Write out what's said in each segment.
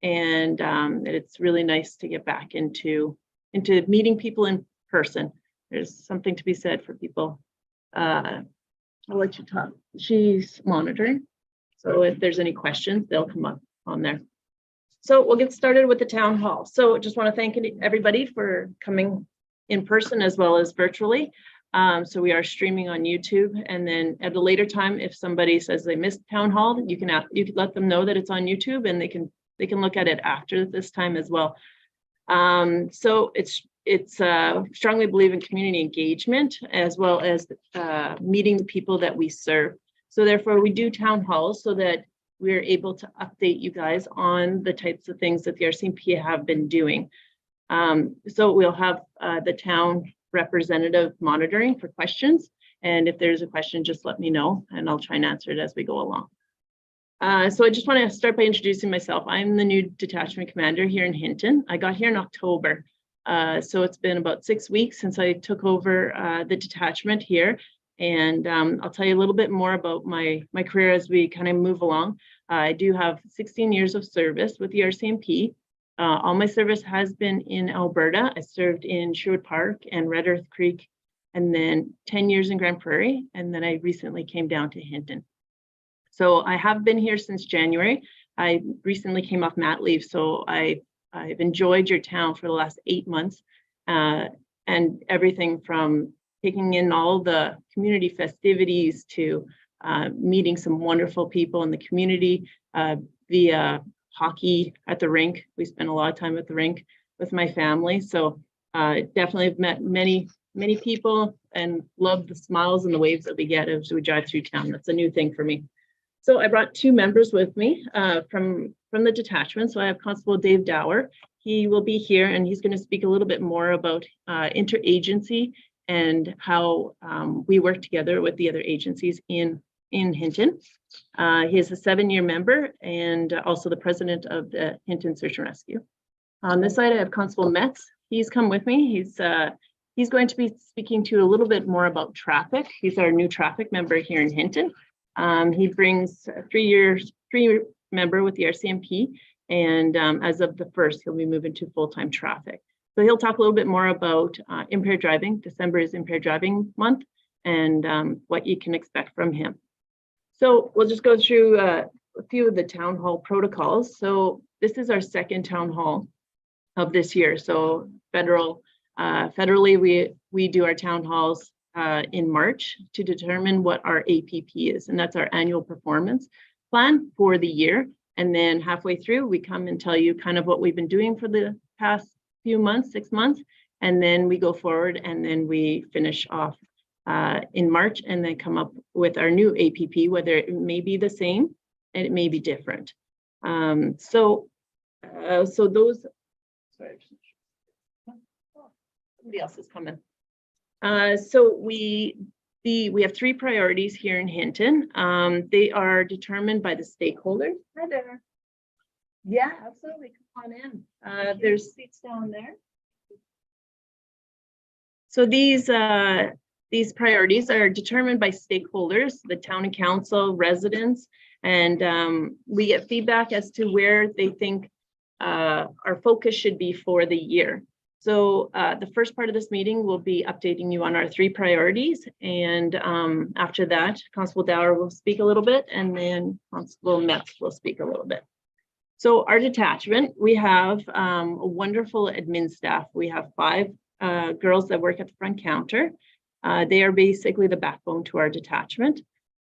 and it's really nice to get back into meeting people in person. There's something to be said for people. I'll let you talk. She's monitoring, so if there's any questions, they'll come up on there. So we'll get started with the town hall. So just want to thank everybody for coming in person as well as virtually. So we are streaming on YouTube, and then at a later time, if somebody says they missed town hall, you can let them know that it's on YouTube, and they can look at it after this time as well. So it's strongly believe in community engagement as well as meeting the people that we serve. So therefore, we do town halls so that we're able to update you guys on the types of things that the RCMP have been doing. So we'll have the town representative monitoring for questions. And if there's a question, just let me know and I'll try and answer it as we go along. So I just want to start by introducing myself. I'm the new detachment commander here in Hinton. I got here in October. So it's been about 6 weeks since I took over the detachment here. And I'll tell you a little bit more about my career as we kind of move along. I do have 16 years of service with the RCMP. All my service has been in Alberta. I served in Sherwood Park and Red Earth Creek, and then 10 years in Grand Prairie. And then I recently came down to Hinton. So I have been here since January. I recently came off mat leave, so I've enjoyed your town for the last 8 months, and everything from taking in all the community festivities to meeting some wonderful people in the community via hockey at the rink. We spent a lot of time at the rink with my family, so definitely have met many people and love the smiles and the waves that we get as we drive through town. That's a new thing for me. So I brought 2 members with me from the detachment. So I have Constable Dave Dower. He will be here and he's going to speak a little bit more about interagency and how we work together with the other agencies in Hinton. He is a 7-year member and also the president of the Hinton Search and Rescue. On this side, I have Constable Metz. He's come with me. He's going to be speaking to you a little bit more about traffic. He's our new traffic member here in Hinton. He brings 3 member with the RCMP, and as of the 1st, he'll be moving to full-time traffic. So he'll talk a little bit more about impaired driving. December is impaired driving month, and what you can expect from him. So we'll just go through a few of the town hall protocols. So this is our 2nd town hall of this year. So federally, we do our town halls in March to determine what our APP is, and that's our annual performance plan for the year. And then halfway through, we come and tell you kind of what we've been doing for the past few months, 6 months, and then we go forward and then we finish off in March and then come up with our new APP, whether it may be the same and it may be different. So those, sorry, somebody else is coming. So we have 3 priorities here in Hinton. They are determined by the stakeholders. Hi there. Yeah, absolutely. Come on in. There's seats down there. So these priorities are determined by stakeholders, the town and council, residents, and we get feedback as to where they think our focus should be for the year. So the first part of this meeting will be updating you on our 3 priorities. And after that, Constable Dower will speak a little bit, and then Constable Metz will speak a little bit. So our detachment, we have a wonderful admin staff. We have 5 girls that work at the front counter. They are basically the backbone to our detachment.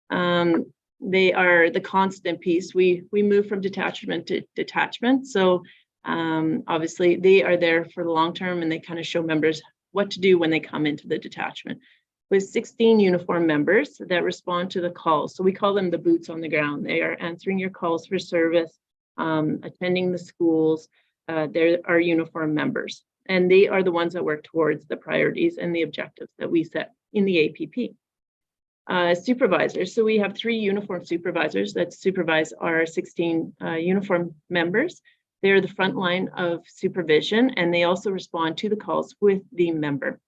They are the constant piece. We move from detachment to detachment. So obviously they are there for the long term, and they kind of show members what to do when they come into the detachment. With 16 uniformed members that respond to the calls. So we call them the boots on the ground. They are answering your calls for service, attending the schools. They're our uniformed members, and they are the ones that work towards the priorities and the objectives that we set in the APP. Supervisors. So we have 3 uniform supervisors that supervise our 16 uniform members. They're the front line of supervision, and they also respond to the calls with the member.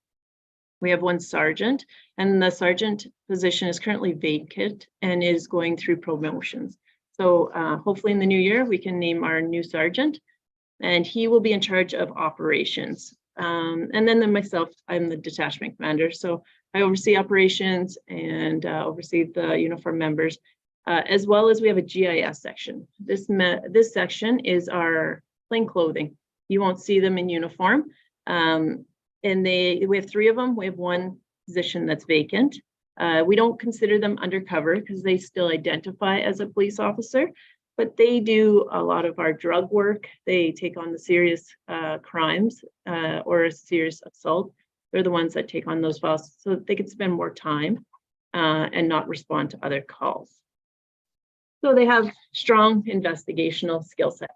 We have 1 sergeant, and the sergeant position is currently vacant and is going through promotions. So hopefully in the new year, we can name our new sergeant, and he will be in charge of operations. And then myself, I'm the detachment commander. So I oversee operations and oversee the uniform members, as well as we have a GIS section. This section is our plain clothing. You won't see them in uniform. And we have 3 of them. We have 1 position that's vacant. We don't consider them undercover because they still identify as a police officer, but they do a lot of our drug work. They take on the serious crimes or a serious assault. They're the ones that take on those files so that they can spend more time and not respond to other calls. So they have strong investigational skill set.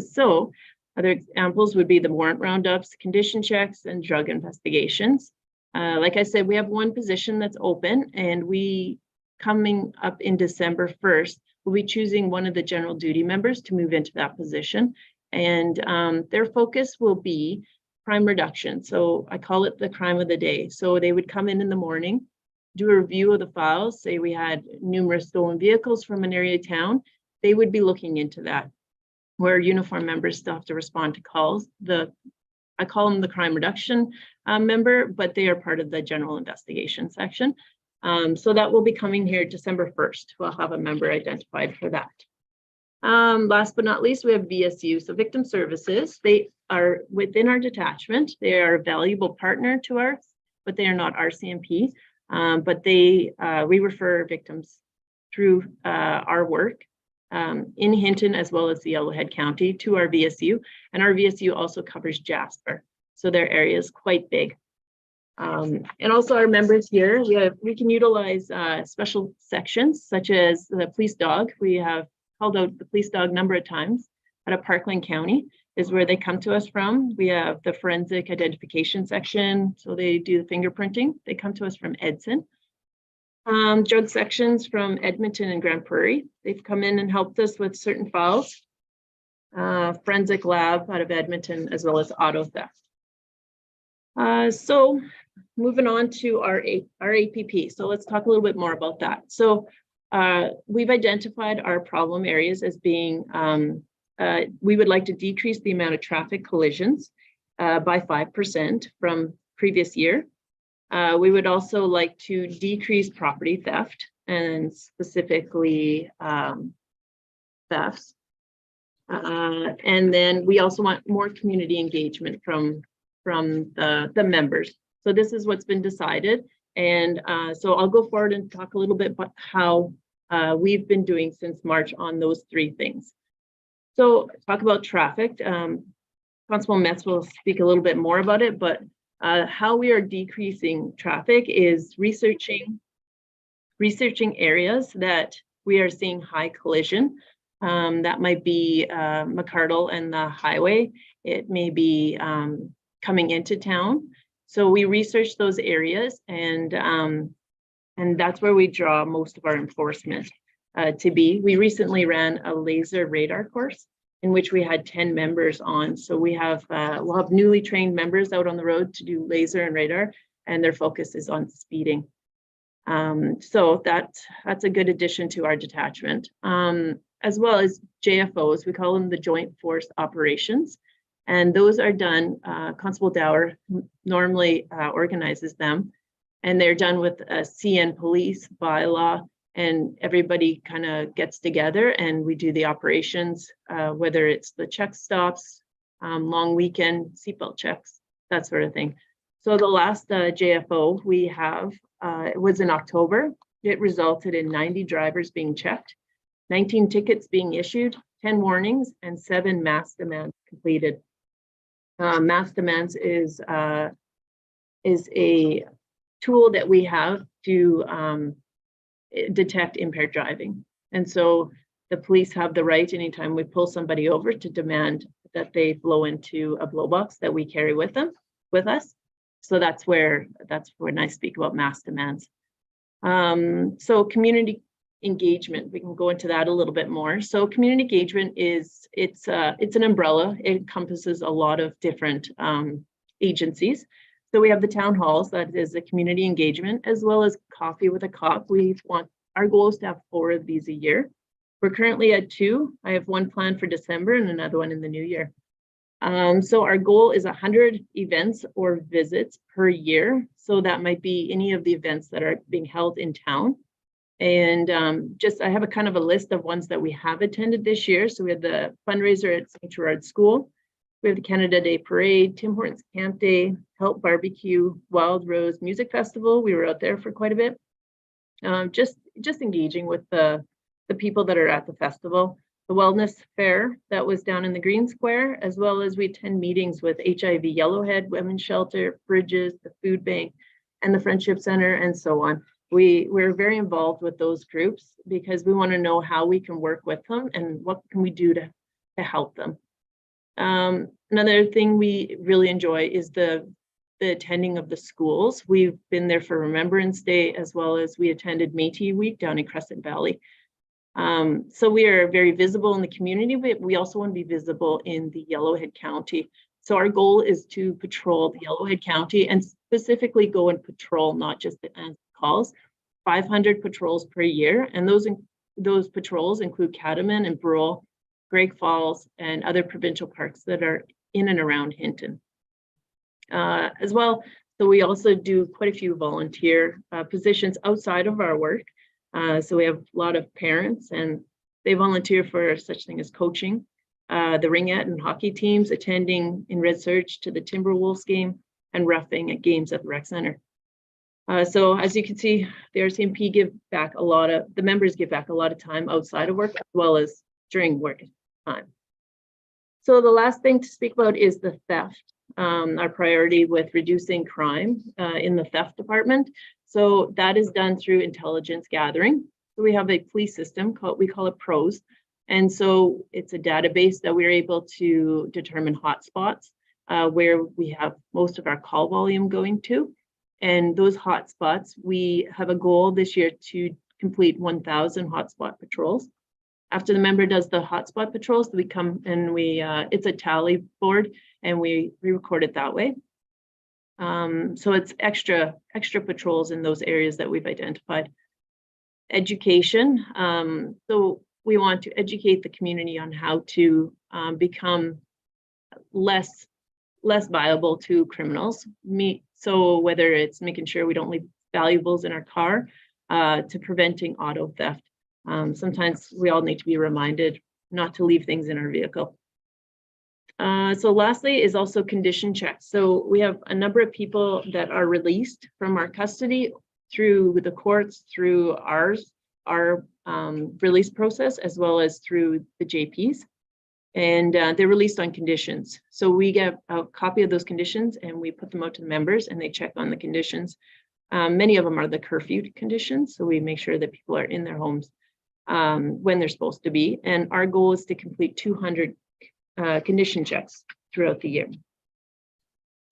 So other examples would be the warrant roundups, condition checks, and drug investigations. Like I said, we have 1 position that's open, and we, coming up in December 1st, we'll be choosing one of the general duty members to move into that position. And their focus will be crime reduction. So I call it the crime of the day. So they would come in the morning, do a review of the files, say we had numerous stolen vehicles from an area of town. They would be looking into that, where uniform members still have to respond to calls. I call them the crime reduction member, but they are part of the general investigation section. So that will be coming here December 1st. We'll have a member identified for that. Last but not least, we have VSU, so victim services. They are within our detachment. They are a valuable partner to us, but they are not RCMP. But we refer victims through our work in Hinton as well as the Yellowhead County to our VSU, and our VSU also covers Jasper, so their area is quite big. And also our members here, we can utilize special sections such as the police dog. We have called out the police dog a number of times out of Parkland County is where they come to us from. We have the forensic identification section, so they do the fingerprinting. They come to us from Edson. Drug sections from Edmonton and Grand Prairie. They've come in and helped us with certain files. Forensic lab out of Edmonton, as well as auto theft. So moving on to our APP. So let's talk a little bit more about that. So we've identified our problem areas as being, we would like to decrease the amount of traffic collisions by 5% from previous year. We would also like to decrease property theft, and specifically thefts. And then we also want more community engagement from the members. So this is what's been decided. And so I'll go forward and talk a little bit about how we've been doing since March on those 3 things. So talk about traffic. Constable Metz will speak a little bit more about it, but how we are decreasing traffic is researching areas that we are seeing high collision. That might be McCardle and the highway. It may be coming into town. So we research those areas, and that's where we draw most of our enforcement to be. We recently ran a laser radar course in which we had 10 members on. So we'll have newly trained members out on the road to do laser and radar, and their focus is on speeding. So that's a good addition to our detachment. As well as JFOs, we call them the Joint Force Operations. And those are done, Constable Dower normally organizes them, and they're done with a CN police bylaw, and everybody kind of gets together and we do the operations, whether it's the check stops, long weekend, seatbelt checks, that sort of thing. So the last JFO we have, it was in October. It resulted in 90 drivers being checked, 19 tickets being issued, 10 warnings, and 7 mass demands completed. Mass demands is a tool that we have to detect impaired driving. And so the police have the right, anytime we pull somebody over, to demand that they flow into a blow box that we carry with us. So that's when I speak about mass demands. So community engagement, we can go into that a little bit more. So community engagement it's an umbrella. It encompasses a lot of different agencies. So we have the town halls, that is a community engagement, as well as Coffee with a Cop. Our goal is to have 4 of these a year. We're currently at 2. I have one planned for December and another one in the new year. So our goal is 100 events or visits per year. So that might be any of the events that are being held in town. And I have a kind of a list of ones that we have attended this year. So we had the fundraiser at St. Gerard School. We have the Canada Day Parade, Tim Hortons Camp Day, Help Barbecue, Wild Rose Music Festival. We were out there for quite a bit. Just engaging with the people that are at the festival. The wellness fair that was down in the Green Square, as well as we attend meetings with HIV Yellowhead, Women's Shelter, Bridges, the Food Bank, and the Friendship Center, and so on. We're very involved with those groups because we want to know how we can work with them and what can we do to help them. Another thing we really enjoy is the attending of the schools. We've been there for Remembrance Day, as well as we attended Métis Week down in Crescent Valley. So we are very visible in the community, but we also want to be visible in the Yellowhead County. So our goal is to patrol the Yellowhead County and specifically go and patrol, not just the answer calls, 500 patrols per year. And those patrols include Catamount and Brule, Great Falls, and other provincial parks that are in and around Hinton. As well, so we also do quite a few volunteer positions outside of our work. So we have a lot of parents and they volunteer for such thing as coaching, the ringette and hockey teams, attending in Red Surge to the Timberwolves game, and roughing at games at the rec center. So as you can see, the RCMP the members give back a lot of time outside of work as well as during work time. So the last thing to speak about is the theft, our priority with reducing crime in the theft department. So that is done through intelligence gathering. So we have a police system we call it PROS. And so it's a database that we're able to determine hotspots where we have most of our call volume going to. And those hotspots, we have a goal this year to complete 1,000 hotspot patrols. After the member does the hotspot patrols, we come and it's a tally board and we record it that way. So it's extra patrols in those areas that we've identified. Education. So we want to educate the community on how to become less viable to criminals. So whether it's making sure we don't leave valuables in our car to preventing auto theft. Sometimes we all need to be reminded not to leave things in our vehicle. So lastly is also condition checks. So we have a number of people that are released from our custody through the courts, through our release process, as well as through the JPs. And they're released on conditions. So we get a copy of those conditions and we put them out to the members and they check on the conditions. Many of them are the curfew conditions. So we make sure that people are in their homes when they're supposed to be. And our goal is to complete 200 condition checks throughout the year.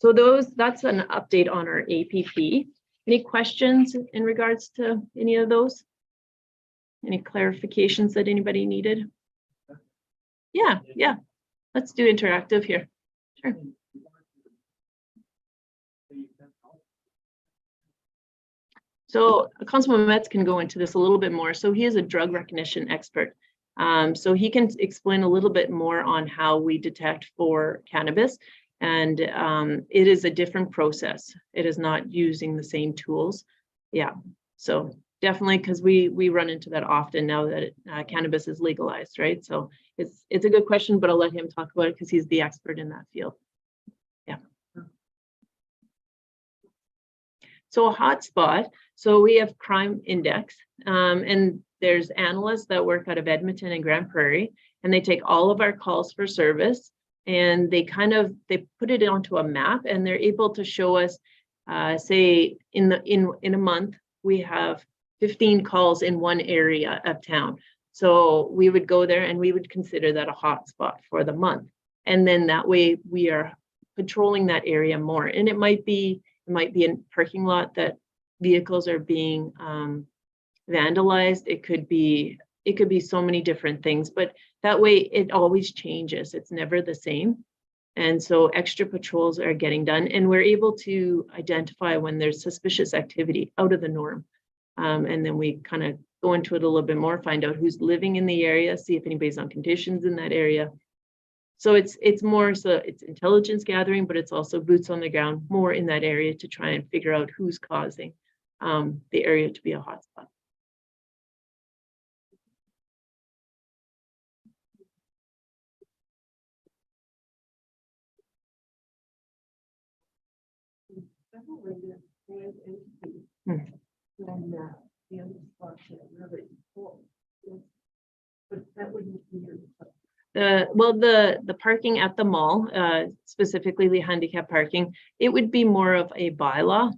So that's an update on our APP. Any questions in regards to any of those? Any clarifications that anybody needed? Yeah. Let's do interactive here. Sure. So Constable Metz can go into this a little bit more. So he is a drug recognition expert. So he can explain a little bit more on how we detect for cannabis. And it is a different process. It is not using the same tools. Yeah, so definitely, because we run into that often now that cannabis is legalized, right? So it's a good question, but I'll let him talk about it because he's the expert in that field. Yeah. So a hotspot, so we have crime index, and there's analysts that work out of Edmonton and Grand Prairie, and they take all of our calls for service and they put it onto a map, and they're able to show us, say in a month, we have 15 calls in one area of town. So we would go there and we would consider that a hotspot for the month. And then that way we are patrolling that area more. And it might be a parking lot that vehicles are being vandalized. It could be so many different things, but that way it always changes. It's never the same. And so extra patrols are getting done, and we're able to identify when there's suspicious activity out of the norm. And then we kind of go into it a little bit more, find out who's living in the area, see if anybody's on conditions in that area. So it's more so it's intelligence gathering, but it's also boots on the ground more in that area to try and figure out who's causing the area to be a hotspot. The parking at the mall, specifically the handicap parking, it would be more of a bylaw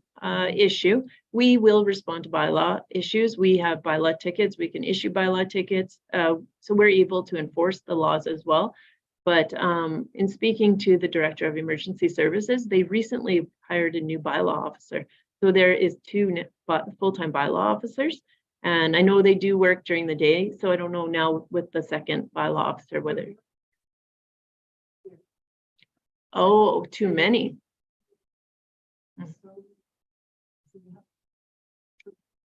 issue. We will respond to bylaw issues. We have bylaw tickets. We can issue bylaw tickets. So we're able to enforce the laws as well. But in speaking to the Director of Emergency Services, they recently hired a new bylaw officer. So there is 2 full-time bylaw officers. And I know they do work during the day. So I don't know now with the second bylaw officer whether. Oh, too many.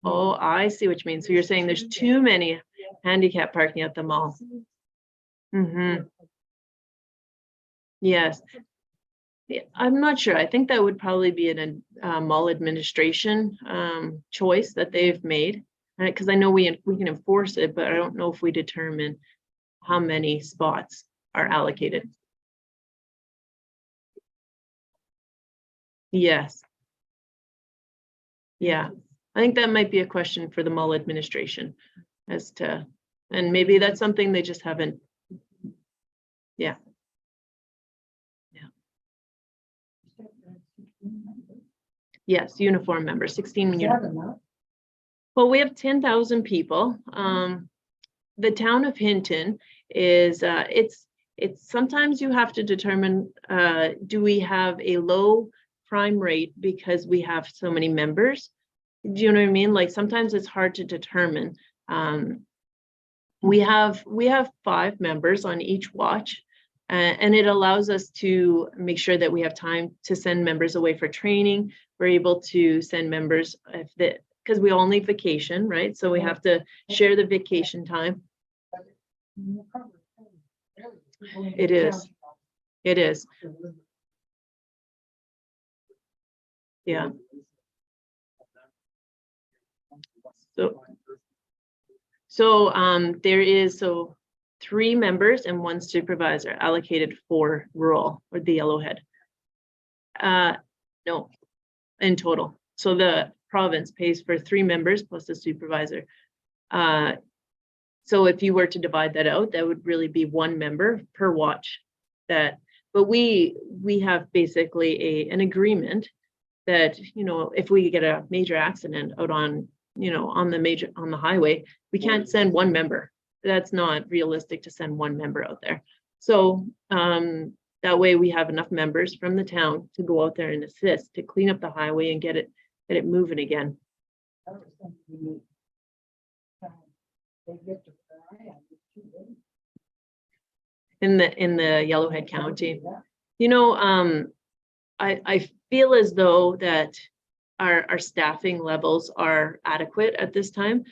Oh, I see what you mean. So you're saying there's too many handicap parking at the mall. Mm-hmm. Yes. Yeah, I'm not sure. I think that would probably be a mall administration choice that they've made, because I know we can enforce it, but I don't know if we determine how many spots are allocated. Yes. Yeah, I think that might be a question for the mall administration as to, and maybe that's something they just haven't. Yeah. Yes, uniform members, 16 uniform. Well, we have 10,000 people. The town of Hinton is, it's sometimes you have to determine, do we have a low crime rate because we have so many members? Do you know what I mean? Like sometimes it's hard to determine. We have 5 members on each watch. And it allows us to make sure that we have time to send members away for training. We're able to send members because we all need vacation, right? So we have to share the vacation time. It is. It is. Yeah. So there is 3 members and 1 supervisor allocated for rural or the Yellowhead. No, in total. So the province pays for 3 members plus a supervisor. So if you were to divide that out, that would really be 1 member per watch. But we have basically an agreement that, you know, if we get a major accident out on, you know, on the highway, we can't send 1 member. That's not realistic to send 1 member out there. So that way we have enough members from the town to go out there and assist to clean up the highway and get it moving again. In the Yellowhead County, you know, I feel as though that our staffing levels are adequate at this time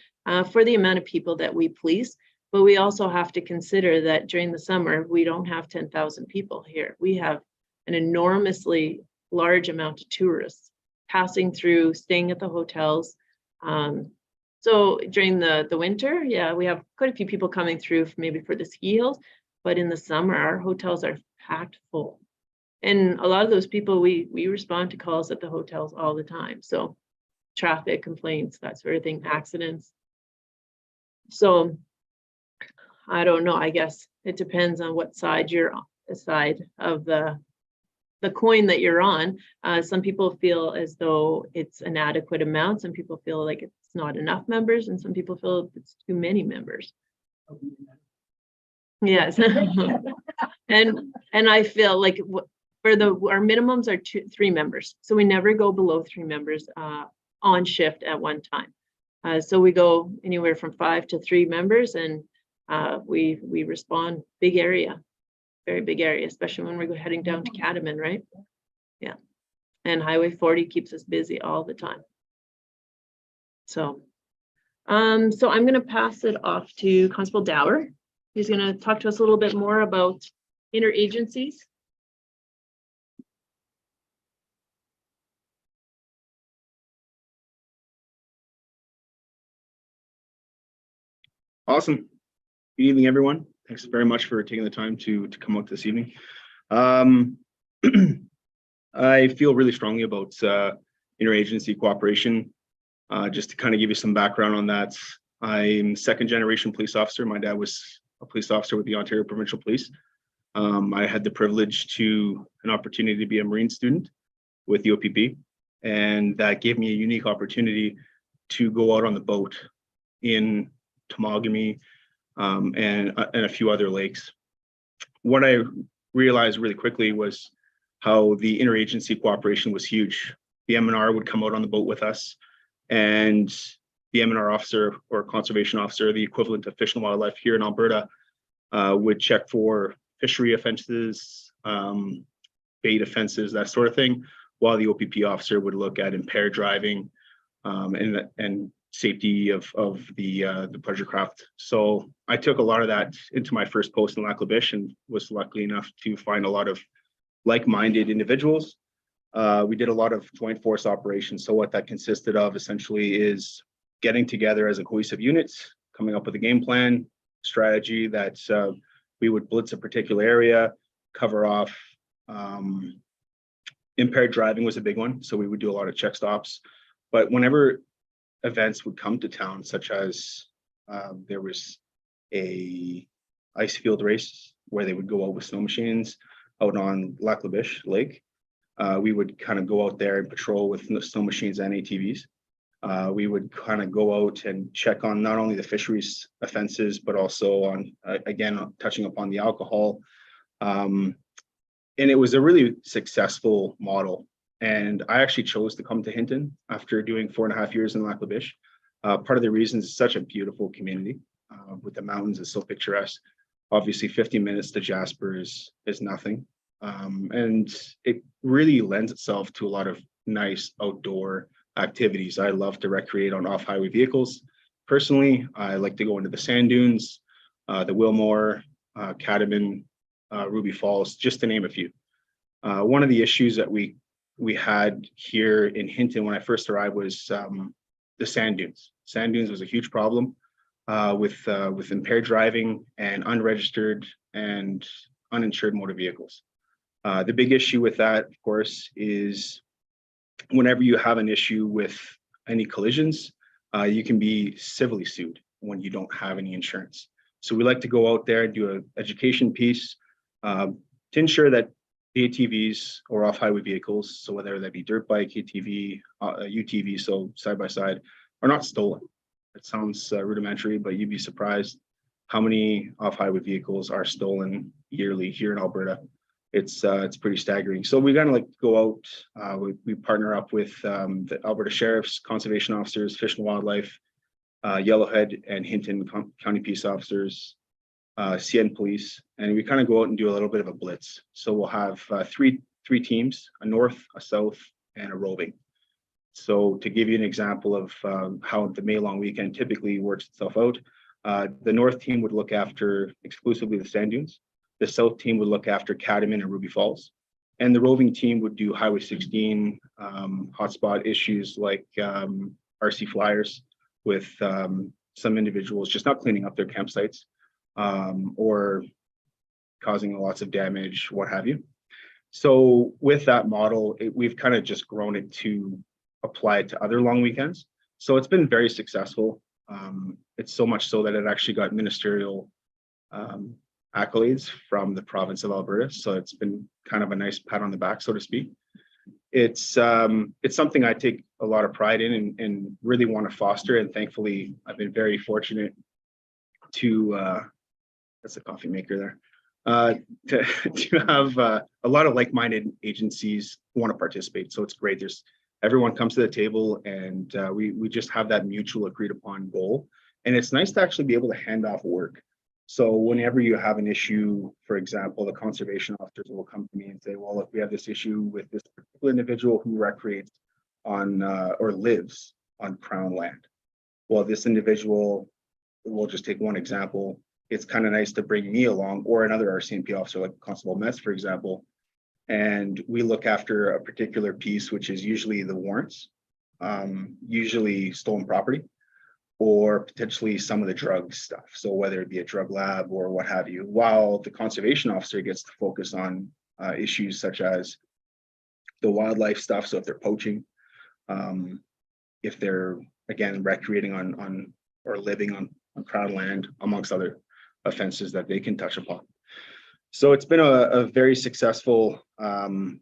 for the amount of people that we police. But we also have to consider that during the summer, we don't have 10,000 people here. We have an enormously large amount of tourists passing through, staying at the hotels. So during the winter, yeah, we have quite a few people coming through maybe for the ski hills, but in the summer, our hotels are packed full. And a lot of those people, we respond to calls at the hotels all the time. So traffic complaints, that sort of thing, accidents. So I don't know, I guess it depends on what side you're on, the side of the coin that you're on. Some people feel as though it's an adequate amount. Some people feel like it's not enough members, and some people feel it's too many members. Yes. and I feel like for our minimums are 3 members. So we never go below 3 members on shift at one time. So we go anywhere from 5 to 3 members, and we respond big area, very big area, especially when we're heading down to Catamount, right? Yeah. And Highway 40 keeps us busy all the time. So So I'm going to pass it off to Constable Dower. He's going to talk to us a little bit more about interagencies. Awesome. Good evening, everyone. Thanks very much for taking the time to come out this evening. I feel really strongly about interagency cooperation. Just to kind of give you some background on that, I'm second generation police officer. My dad was a police officer with the Ontario Provincial Police. I had the privilege to an opportunity to be a Marine student with the OPP, and that gave me a unique opportunity to go out on the boat in Temagami and a few other lakes. What I realized really quickly was how the interagency cooperation was huge. The MNR would come out on the boat with us, and the MNR officer or conservation officer, the equivalent of Fish and Wildlife here in Alberta, would check for fishery offenses, bait offenses, that sort of thing, while the OPP officer would look at impaired driving and safety of the pleasure craft. So I took a lot of that into my first post in Lac La Biche and was lucky enough to find a lot of like-minded individuals. We did a lot of joint force operations. So what that consisted of essentially is getting together as a cohesive unit, coming up with a game plan, strategy that we would blitz a particular area, cover off. Impaired driving was a big one. So we would do a lot of check stops. But whenever events would come to town, such as there was a ice field race where they would go out with snow machines out on Lac La Biche Lake. We would kind of go out there and patrol with snow machines and ATVs. We would kind of go out and check on not only the fisheries offenses, but also on, again, touching upon the alcohol. And it was a really successful model. And I actually chose to come to Hinton after doing 4.5 years in Lac La Biche. Part of the reason is such a beautiful community with the mountains. It's so picturesque. Obviously, 50 minutes to Jasper is nothing. And it really lends itself to a lot of nice outdoor activities. I love to recreate on off-highway vehicles. Personally, I like to go into the sand dunes, the Wilmore, Cadomin, Ruby Falls, just to name a few. One of the issues that we had here in Hinton when I first arrived was the sand dunes. Sand dunes was a huge problem with impaired driving and unregistered and uninsured motor vehicles. The big issue with that, of course, is whenever you have an issue with any collisions, you can be civilly sued when you don't have any insurance. So we like to go out there and do an education piece to ensure that the ATVs or off-highway vehicles, so whether that be dirt bike, ATV, UTV, so side-by-side, are not stolen. It sounds rudimentary, but you'd be surprised how many off-highway vehicles are stolen yearly here in Alberta. It's pretty staggering. So we kind of like to go out. We partner up with the Alberta Sheriffs, conservation officers, Fish and Wildlife, Yellowhead and Hinton County Peace Officers, CN Police, and we kind of go out and do a little bit of a blitz. So we'll have three teams: a north, a south, and a roving. So to give you an example of how the May long weekend typically works itself out, the north team would look after exclusively the sand dunes. The south team would look after Cadomin and Ruby Falls. And the roving team would do Highway 16, hotspot issues like RC flyers with some individuals just not cleaning up their campsites or causing lots of damage, what have you. So with that model, we've kind of just grown it to apply it to other long weekends. So it's been very successful. It's so much so that it actually got ministerial accolades from the province of Alberta. So it's been kind of a nice pat on the back, so to speak. It's something I take a lot of pride in and really want to foster. And thankfully, I've been very fortunate to, that's a coffee maker there, to have a lot of like-minded agencies who want to participate. So it's great. Everyone comes to the table and we just have that mutual agreed upon goal. And it's nice to actually be able to hand off work. So whenever you have an issue, for example, the conservation officers will come to me and say, well, if we have this issue with this particular individual who recreates on or lives on Crown land, well, this individual, we'll just take one example. It's kind of nice to bring me along or another RCMP officer like Constable Metz, for example. And we look after a particular piece, which is usually the warrants, usually stolen property, or potentially some of the drug stuff. So whether it be a drug lab or what have you, while the conservation officer gets to focus on issues such as the wildlife stuff. So if they're poaching, if they're, again, recreating on or living on crowd land, amongst other offenses that they can touch upon. So it's been a very successful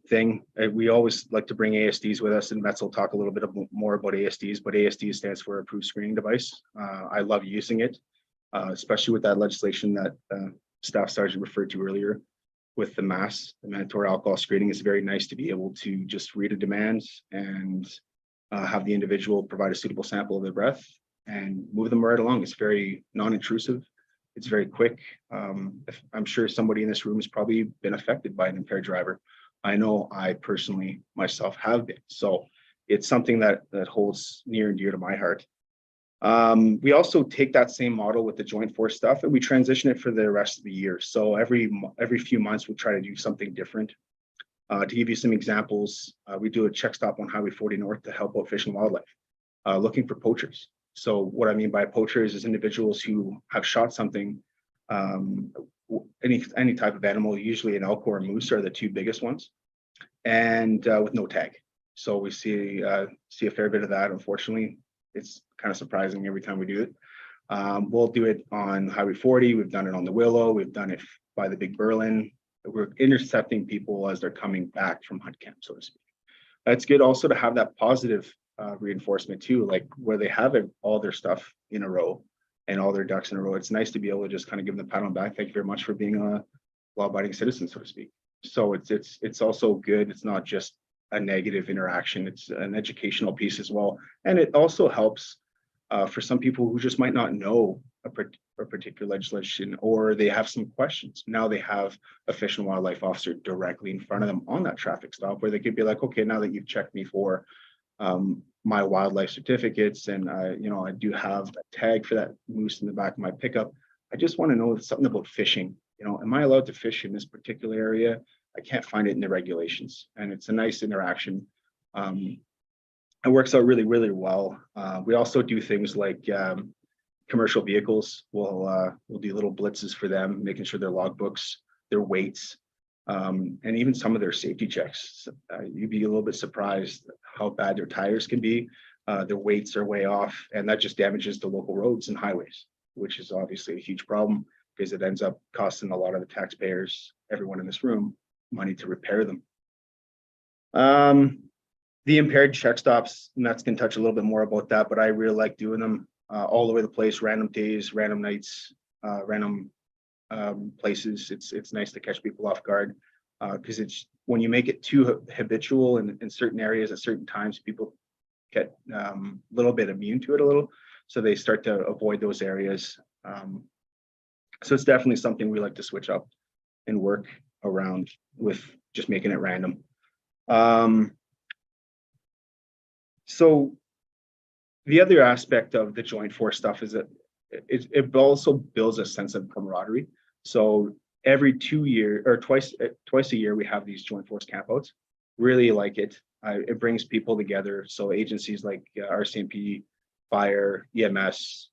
thing. We always like to bring ASDs with us, and Metz will talk a little bit more about ASDs, but ASD stands for Approved Screening Device. I love using it, especially with that legislation that Staff Sergeant referred to earlier with the MAS, the mandatory alcohol screening. It's very nice to be able to just read a demand and have the individual provide a suitable sample of their breath and move them right along. It's very non-intrusive. It's very quick. I'm sure somebody in this room has probably been affected by an impaired driver. I know I personally myself have been. So it's something that holds near and dear to my heart. We also take that same model with the joint force stuff and we transition it for the rest of the year. So every few months, we try to do something different. To give you some examples, we do a check stop on Highway 40 North to help out fish and wildlife, looking for poachers. So what I mean by poachers is individuals who have shot something, any type of animal, usually an elk or a moose are the two biggest ones, and with no tag. So we see a fair bit of that. Unfortunately, it's kind of surprising every time we do it. We'll do it on Highway 40. We've done it on the Willow. We've done it by the Big Berlin. We're intercepting people as they're coming back from hunt camp, so to speak. It's good also to have that positive reinforcement too, like where they have all their stuff in a row and all their ducks in a row. It's nice to be able to just kind of give them the pat on the back. Thank you very much for being a law-abiding citizen, so to speak. So it's also good. It's not just a negative interaction. It's an educational piece as well, and it also helps for some people who just might not know a particular legislation, or they have some questions. Now they have a fish and wildlife officer directly in front of them on that traffic stop, where they could be like, okay, now that you've checked me for my wildlife certificates, and I do have a tag for that moose in the back of my pickup. I just want to know something about fishing. Am I allowed to fish in this particular area? I can't find it in the regulations, and it's a nice interaction. It works out really, really well. We also do things like commercial vehicles. We'll do little blitzes for them, making sure their logbooks, their weights, and even some of their safety checks. You'd be a little bit surprised how bad their tires can be. Their weights are way off, and that just damages the local roads and highways, which is obviously a huge problem because it ends up costing a lot of the taxpayers, everyone in this room, money to repair them. The impaired check stops, Matt's can touch a little bit more about that, but I really like doing them all over the place, random days, random nights, random places. It's nice to catch people off guard because it's when you make it too habitual in certain areas at certain times, people get a little bit immune to it a little, so they start to avoid those areas. So it's definitely something we like to switch up and work around with, just making it random. So the other aspect of the joint force stuff is that it also builds a sense of camaraderie. So every 2 years or twice a year, we have these joint force campouts. Really like it. It brings people together. So agencies like RCMP, fire, EMS,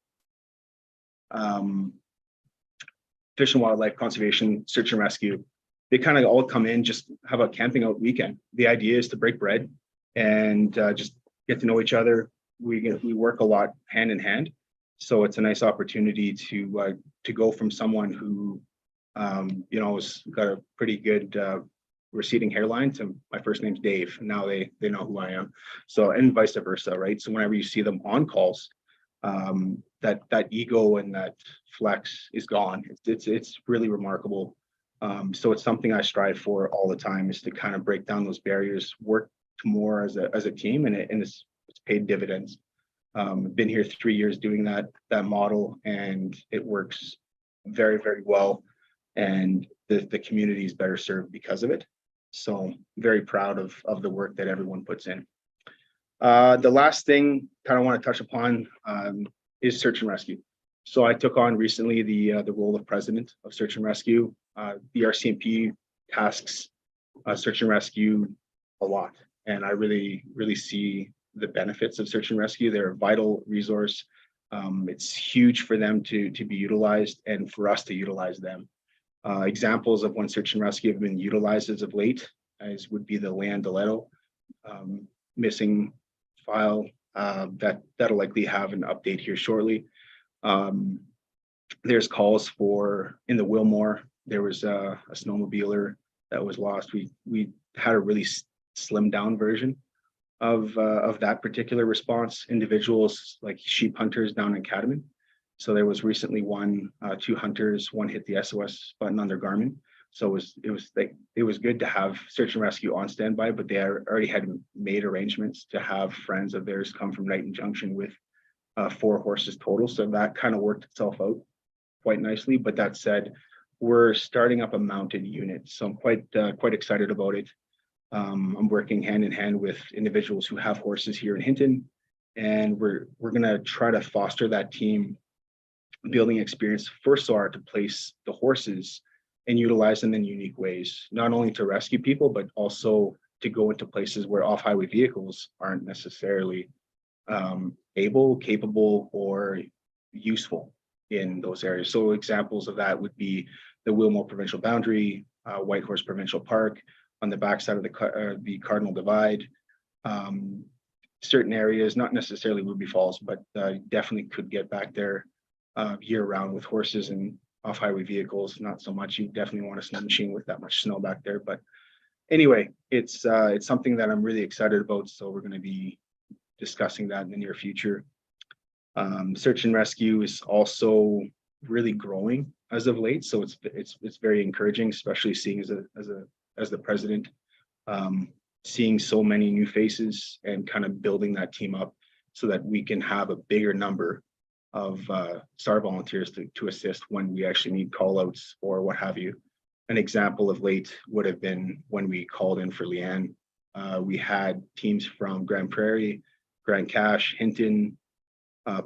fish and wildlife conservation, search and rescue, they kind of all come in, just have a camping out weekend. The idea is to break bread and just get to know each other. We work a lot hand in hand, so it's a nice opportunity to go from someone who has got a pretty good receding hairline to my first name's Dave. Now they know who I am. So, and vice versa, right? So whenever you see them on calls, that ego and that flex is gone. It's really remarkable. So it's something I strive for all the time, is to kind of break down those barriers, work more as a team, and it's paid dividends. I've been here 3 years doing that model, and it works very, very well. And the community is better served because of it. So very proud of the work that everyone puts in. The last thing kind of want to touch upon, is search and rescue. So I took on recently the role of president of search and rescue. The RCMP tasks search and rescue a lot, and I really see the benefits of search and rescue. They're a vital resource. It's huge for them to be utilized and for us to utilize them. Examples of when search and rescue have been utilized as of late as would be the Leanne Deletto missing file. That'll likely have an update here shortly. There's calls for in the Wilmore. There was a snowmobiler that was lost. We had a really slimmed down version of that particular response. Individuals like sheep hunters down in Catamount. So there was recently two hunters. One hit the SOS button on their Garmin. So it was good to have search and rescue on standby, but they already had made arrangements to have friends of theirs come from Knighton Junction with 4 horses total. So that kind of worked itself out quite nicely. But that said, we're starting up a mounted unit, so I'm quite excited about it. I'm working hand in hand with individuals who have horses here in Hinton, and we're gonna try to foster that team building experience first so to place the horses and utilize them in unique ways, not only to rescue people, but also to go into places where off-highway vehicles aren't necessarily able, capable, or useful in those areas. So examples of that would be the Wilmore Provincial Boundary, Whitehorse Provincial Park, on the backside of the Cardinal Divide. Certain areas, not necessarily Ruby Falls, but definitely could get back there year round with horses and off-highway vehicles. Not so much. You definitely want a snow machine with that much snow back there. But anyway, it's something that I'm really excited about. So we're going to be discussing that in the near future. Search and rescue is also really growing as of late, so it's very encouraging, especially seeing as the president, seeing so many new faces and kind of building that team up so that we can have a bigger number of STAR volunteers to assist when we actually need call outs or what have you. An example of late would have been when we called in for Leanne. We had teams from Grand Prairie, Grand Cache, Hinton,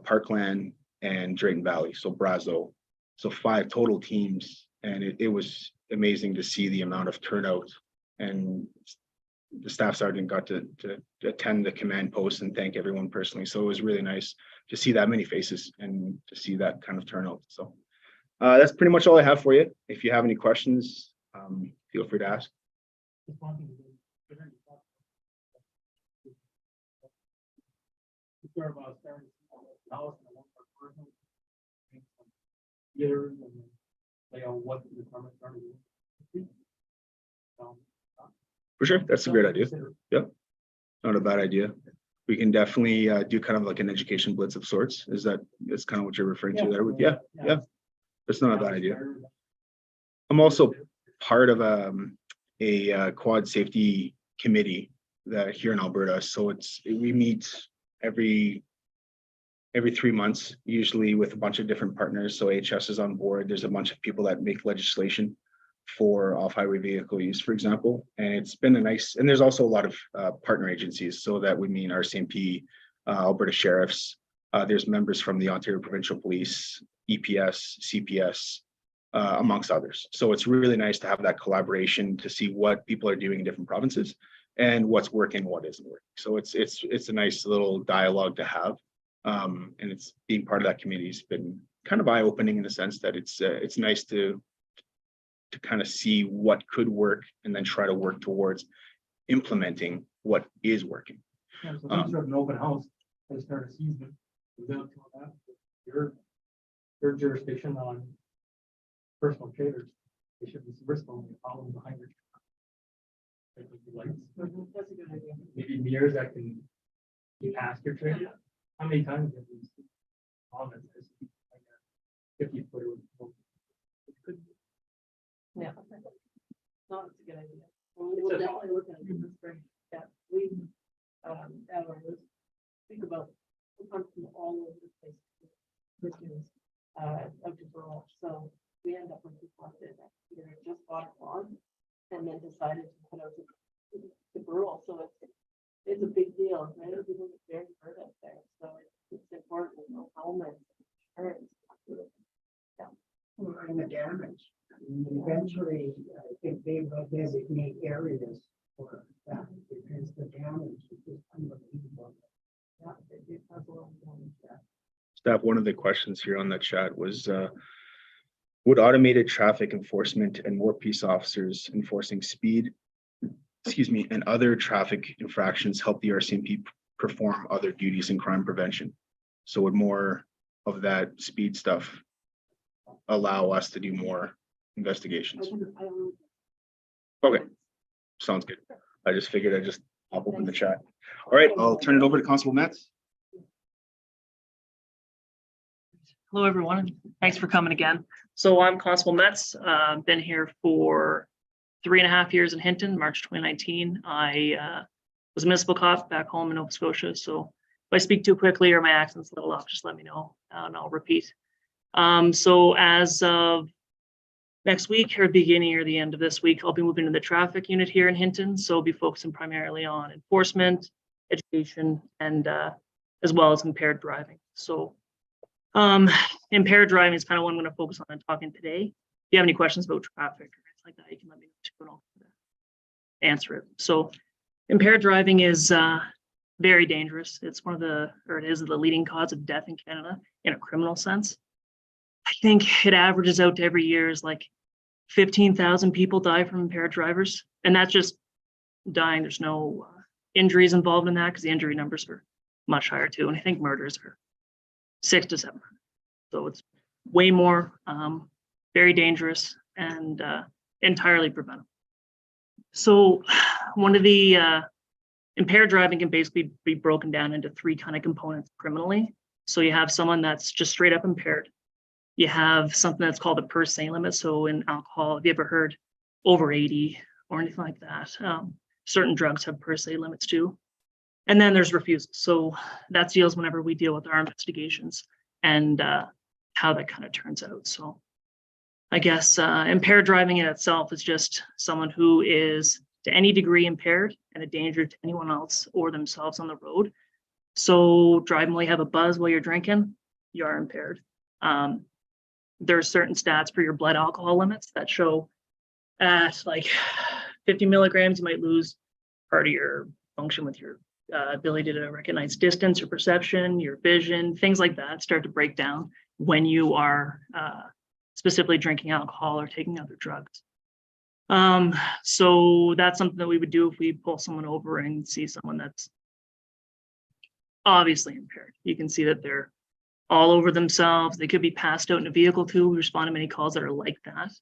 Parkland, and Drayton Valley, so Brazo. So 5 total teams, and it was amazing to see the amount of turnout. And the staff sergeant got to attend the command post and thank everyone personally. So it was really nice to see that many faces and to see that kind of turnout. So that's pretty much all I have for you. If you have any questions, feel free to ask. For sure, that's a great idea. Yep, not a bad idea. We can definitely do kind of like an education blitz of sorts. That's kind of what you're referring to there? Yeah, that's not a bad idea. I'm also part of a quad safety committee that here in Alberta. So we meet every 3 months, usually with a bunch of different partners. So HS is on board. There's a bunch of people that make legislation for off-highway vehicle use, for example. And it's been and there's also a lot of partner agencies. So that would mean RCMP, Alberta Sheriffs. There's members from the Ontario Provincial Police, EPS, CPS, amongst others. So it's really nice to have that collaboration to see what people are doing in different provinces and what's working, what isn't working. So it's a nice little dialogue to have. And it's being part of that committee has been kind of eye-opening in the sense that it's nice to kind of see what could work and then try to work towards implementing what is working. Yeah, so some sort of an open house at the start of season. Your jurisdiction on personal traders, they should be responsible for following behind your lights. That's a good idea. Maybe mirrors that can ask your trader. How many times have we seen on it? 50-footer. Yeah. No, it's a good idea. We'll definitely look at it in the spring. Yeah, we, at our list, think about, we come from all over the place. Christians, of deferral, so we end up with people that either just bought a lawn and then decided to put out the deferral, so it's a big deal, right? People get very hurt out there, so it's important to know helmets, insurance. And the damage. I mean, eventually, I think they will designate areas for that because the damage is just unbelievable. Yeah, it has a lot of damage, yeah. Staff, one of the questions here on that chat was, would automated traffic enforcement and more peace officers enforcing speed, and other traffic infractions help the RCMP perform other duties in crime prevention? So would more of that speed stuff allow us to do more investigations? I don't. Okay, sounds good. I just figured I'd just pop open the chat. All right, I'll turn it over to Constable Metz. Hello, everyone. Thanks for coming again. So I'm Constable Metz. Been here for 3.5 years in Hinton, March 2019. I was a municipal cop back home in Nova Scotia. So if I speak too quickly or my accent's a little off, just let me know and I'll repeat. So as of next week or beginning or the end of this week, I'll be moving to the traffic unit here in Hinton. So I'll be focusing primarily on enforcement, education, and as well as impaired driving. So impaired driving is kind of what I'm going to focus on talking today. If you have any questions about traffic or anything like that, you can let me know too, and I'll answer it. So impaired driving is very dangerous. It's it is the leading cause of death in Canada in a criminal sense. I think it averages out to every year is like 15,000 people die from impaired drivers. And that's just dying. There's no injuries involved in that because the injury numbers are much higher too. And I think murders are 600 to 700. So it's way more, very dangerous and entirely preventable. So one of the impaired driving can basically be broken down into 3 kind of components criminally. So you have someone that's just straight up impaired. You have something that's called a per se limit. So in alcohol, have you ever heard over 80 or anything like that? Certain drugs have per se limits too. And then there's refusal. So that deals whenever we deal with our investigations and how that kind of turns out. So I guess impaired driving in itself is just someone who is to any degree impaired and a danger to anyone else or themselves on the road. So driving while you have a buzz while you're drinking, you are impaired. There are certain stats for your blood alcohol limits that show at like 50 milligrams, you might lose part of your function with your ability to recognize distance or perception, your vision, things like that start to break down when you are specifically drinking alcohol or taking other drugs. So that's something that we would do if we pull someone over and see someone that's obviously impaired. You can see that they're all over themselves. They could be passed out in a vehicle too. We respond to many calls that are like that.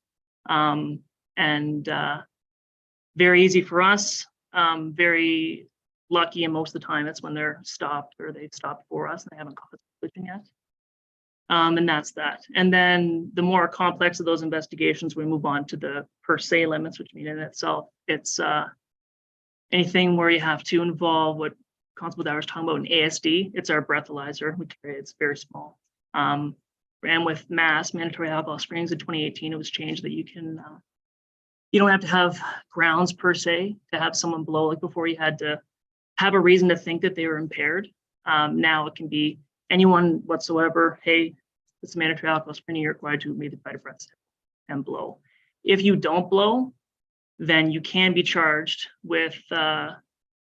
Very easy for us, very lucky, and most of the time it's when they're stopped or they've stopped for us and they haven't caused collision yet. And that's that. And then the more complex of those investigations, we move on to the per se limits, which mean in itself, it's anything where you have to involve what Constable Dower was talking about an ASD. It's our breathalyzer. We carry it's very small. And with mandatory alcohol screenings in 2018, it was changed that you can you don't have to have grounds per se to have someone blow. Like before, you had to have a reason to think that they were impaired. Now it can be anyone whatsoever. Hey, it's a mandatory alcohol screening. You're required to immediately try to breath and blow. If you don't blow, then you can be charged with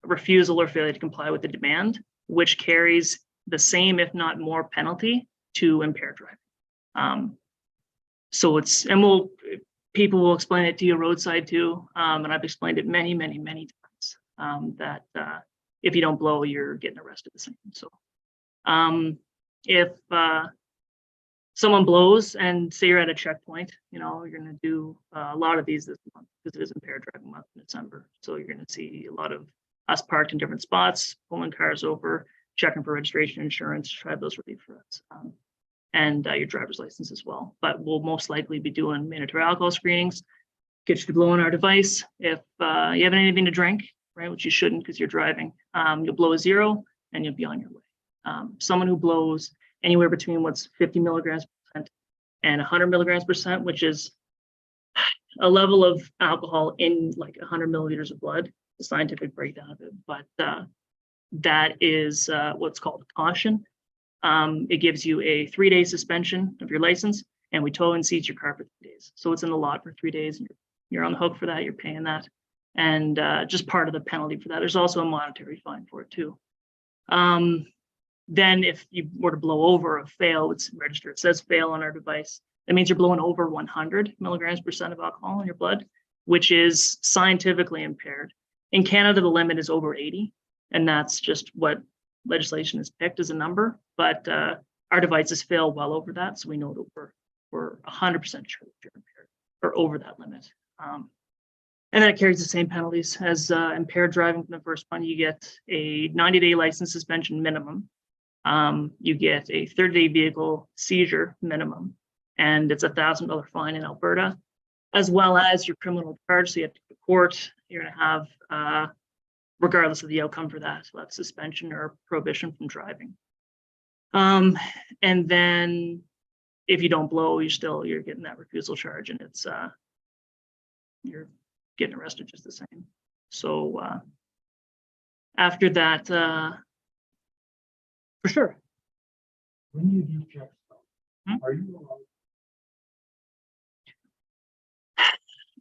refusal or failure to comply with the demand, which carries the same, if not more, penalty to impaired driving. So it's, and people will explain it to you roadside too. And I've explained it many, many, many times that if you don't blow, you're getting arrested the same. So if someone blows and say you're at a checkpoint, you're going to do a lot of these this month because it is impaired driving month in December. So you're going to see a lot of us parked in different spots, pulling cars over, checking for registration, insurance, try those relief for us, and your driver's license as well. But we'll most likely be doing mandatory alcohol screenings, get you to blow on our device. If you haven't anything to drink, right, which you shouldn't because you're driving, you'll blow a 0 and you'll be on your way. Someone who blows anywhere between what's 50 milligrams percent and 100 milligrams percent, which is a level of alcohol in like 100 milliliters of blood, the scientific breakdown of it. But that is what's called a caution. It gives you a 3-day suspension of your license, and we tow and seize your car for 3 days. So it's in the lot for 3 days, and you're on the hook for that. You're paying that, and just part of the penalty for that. There's also a monetary fine for it too. Then if you were to blow over or fail, it's registered. It says fail on our device. That means you're blowing over 100 milligrams % of alcohol in your blood, which is scientifically impaired. In Canada, the limit is over 80, and that's just what legislation has picked as a number. But our devices fail well over that, so we know that we're 100% sure that you're impaired or over that limit. And then it carries the same penalties as impaired driving from the first one. You get a 90-day license suspension minimum. You get a 30-day vehicle seizure minimum, and it's $1,000 fine in Alberta, as well as your criminal charge. So you have to go to court. You're going to have, regardless of the outcome for that, so that's suspension or prohibition from driving. And then if you don't blow, you're getting that refusal charge, and it's you're getting arrested just the same. So after that, for sure. When you do checks, Hmm? are you allowed?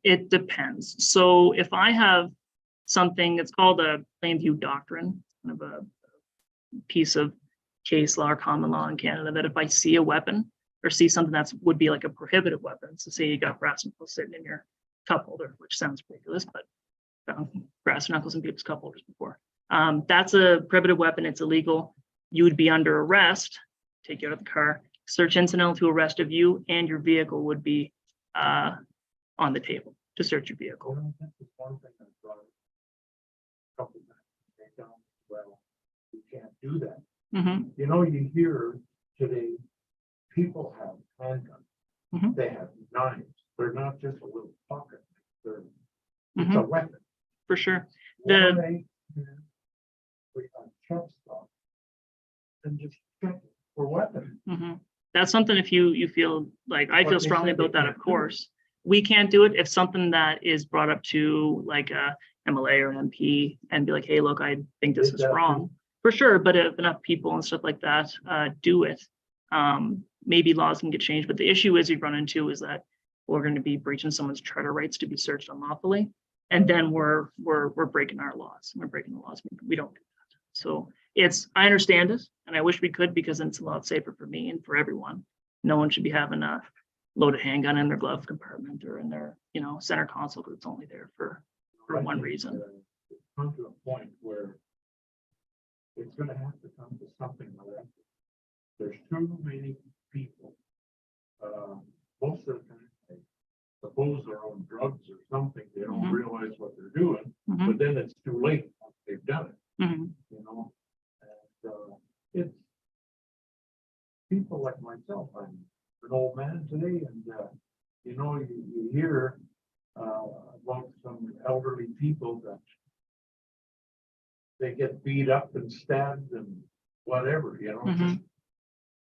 It depends. So if I have something, it's called a plain view doctrine, kind of a piece of case law or common law in Canada, that if I see a weapon or see something that would be like a prohibited weapon, so say you got brass knuckles sitting in your cup holder, which sounds ridiculous, but found brass knuckles in people's cup holders before. That's a prohibited weapon. It's illegal. You would be under arrest, take you out of the car, search incidental to arrest of you, and your vehicle would be on the table to search your vehicle. Well, that's the one thing that brought it a couple of times. They don't, well, you can't do that. Mhm. You know, you hear today, people have handguns. Mhm. They have knives. They're not just a little pocket. They're, it's Mhm. a weapon. For sure. Why, we have truck stop and just check for weapons. Mhm. That's something, if you feel like, I But feel they strongly said they about that, can't of do it. course. We can't do it. If something that is brought up to like a MLA or an MP and be like, hey, look, I think this is Exactly. wrong, for sure. But if enough people and stuff like that do it, maybe laws can get changed. But the issue is you run into is that we're going to be breaching someone's charter rights to be searched unlawfully. And then we're breaking our laws. We're breaking the laws. We don't do that. So I understand it, and I wish we could, because it's a lot safer for me and for everyone. No one should be having a loaded handgun in their glove compartment or in their, center console, because it's only there for one reason. It's come to a point where it's gonna have to come to something like that. There's too many people. Most of the time, they suppose they're on drugs or something, they don't Mhm. realize what they're doing, Mhm. but then it's too late once they've done it, Mhm. you know? And it's people like myself, I'm an old man today, and you hear about some elderly people that they get beat up and stabbed and whatever, Mhm.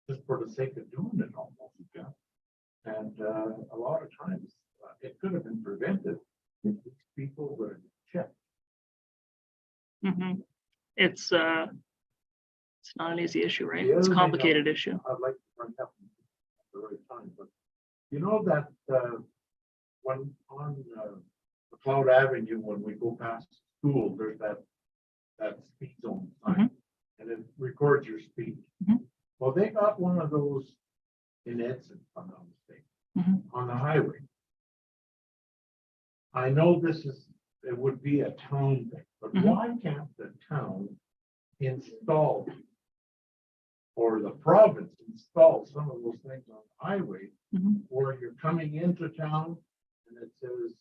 just for the sake of doing it almost. Yeah. And a lot of times it could have been prevented if these people were checked. Mhm. It's not an easy issue, right? The It's a other thing complicated issue. I'd like to bring up at the right time, but you know that when on McLeod Avenue, when we go past school, there's that speed zone sign, and it records your speed. Mhm. Well, they got one of those in Edson, if I'm not mistaken, Mhm. on the highway. I know it would be a town thing, but Mhm. why can't the town install or the province install some of those things on the highway Mhm. where you're coming into town and it says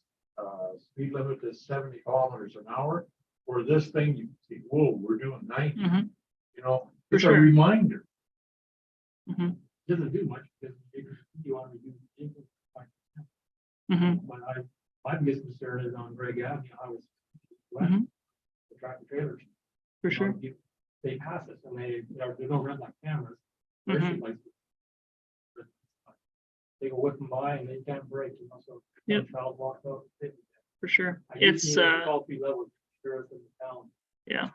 speed limit is 70 kilometers an hour, or this thing you see, whoa, we're doing 90, Mhm. For For it's a sure. reminder. Mhm. Doesn't do much because you want to do. Mhm. When my biggest concern is on Greg Avenue, I was Mhm. the tractor trailers. For sure. They pass us and they don't run like cameras. Mhm. They go whipping by and they can't brake, so. Yep. Child walks up. For sure. I It's usually call people that with sheriff in the town. yeah.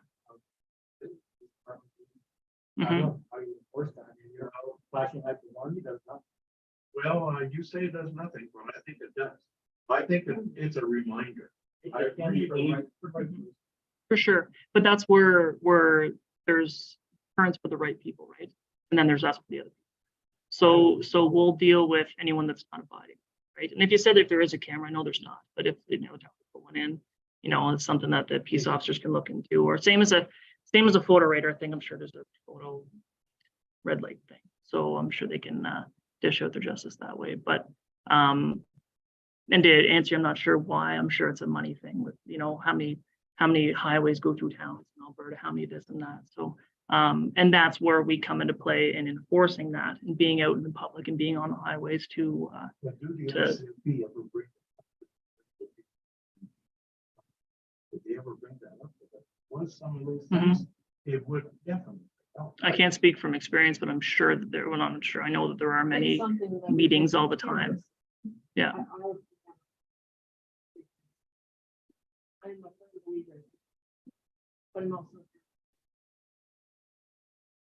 I Mhm. don't know how you enforce that. I mean, you're out flashing lights in one, does nothing. Well, you say it does nothing, but I think it does. I think it's a reminder. I It can be really- for right- For sure, but that's where there's currents for the right people, right? And then there's us for the other. So we'll deal with anyone that's not abiding, right? And if you said if there is a camera, I know there's not, but if you know, put one in, you know, it's something that the peace officers can look into, or same as a photo radar thing. I'm sure there's a photo red light thing, so I'm sure they can dish out their justice that way. But and to answer, I'm not sure why. I'm sure it's a money thing with, you know, how many highways go through towns in Alberta, how many this and that. So, and that's where we come into play in enforcing that and being out in the public and being on the highways to, But do the to- RCMP ever bring? Did they ever bring that up? What some of those Mhm. things? It would definitely. help. I can't speak from experience, but I'm sure that there, well, I'm sure, I know that there are many It's something that we meetings can all the consider. time. Yeah. I'm a firm believer. But I'm also.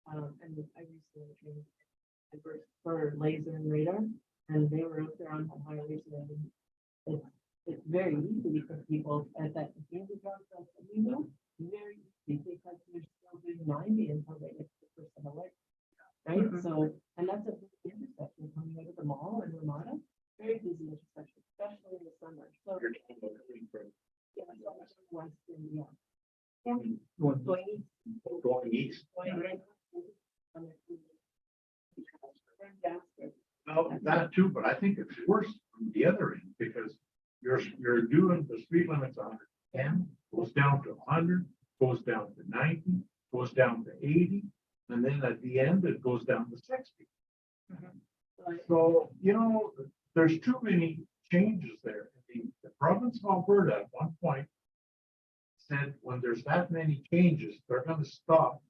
And I recently trained for laser and radar, and they were out there on the highways, and it's very easy for people at that handy job, you know, very easy, because they're still doing 90 until they get to the person away. Right, Mhm. so, and that's a big intersection coming out of the mall in Ramada, very busy intersection, especially in the summer, so. You're talking about coming from Yeah, so Western, yeah. Going Going east, going east. going right. on the- Turn down, Well, that too, but I think it's worse from the other end, because you're doing the speed limits on 10, goes down to 100, goes down to 90, goes down to 80, and then at the end, it goes down to 60. like, So, you know, there's too many changes there. The province of Alberta at one point said when there's that many changes, they're gonna stop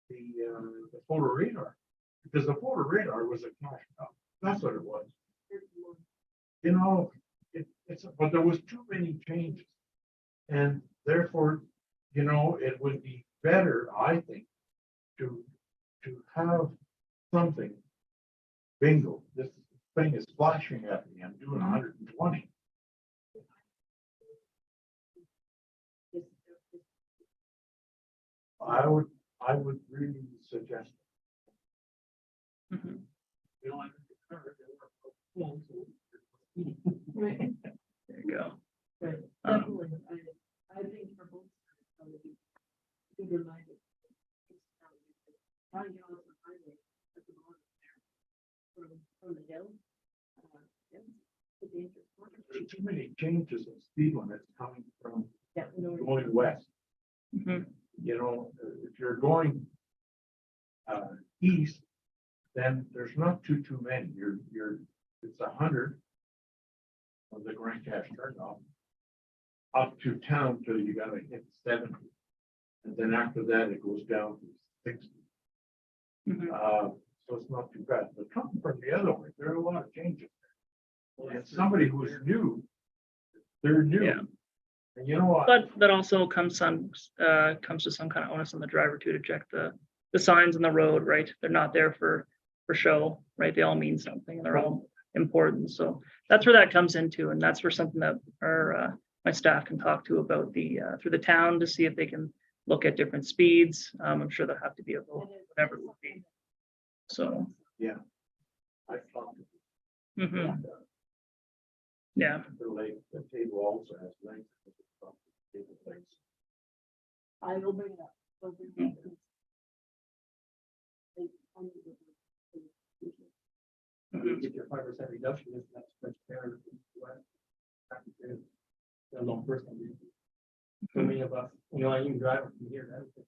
the photo radar. Because the photo radar was a cash cow. That's what it was. You know, but there was too many changes. And therefore, you know, it would be better, I think, to have something. Bingo, this thing is flashing at me, I'm doing 120. I would really suggest. Mhm. You know, I think the car, they were- Right, There you go. right, Um, definitely, I think for both. sides, that would be good reminder. Trying to get off the highway at the bottom there. From the hill. Yeah, it's dangerous. There's too many changes of speed limits coming from Yeah, no, going west. Mhm. You know, if you're going east, then there's not too many. It's 100 of the Grand Cache turnoff up to town till you gotta hit 70. And then after that, it goes down to 60. Mhm. So it's not too bad. But coming from the other way, there are a lot of changes. And somebody who's new, they're new. Yeah. And you know what? But that also comes to some kind of onus on the driver too, to check the signs on the road, right? They're not there for show, right? They all mean something, and they're all important. So that's where that comes into, and that's where something that our my staff can talk to about through the town to see if they can look at different speeds. I'm sure there'll have to be a vote, whatever it will be. So, I thought mhm. Yeah, the table also has length. I will bring it up. I'll bring it up. Mhm. Get your 5% reduction, is that's much better. The long person. So many of us, you know, I even drive from here, that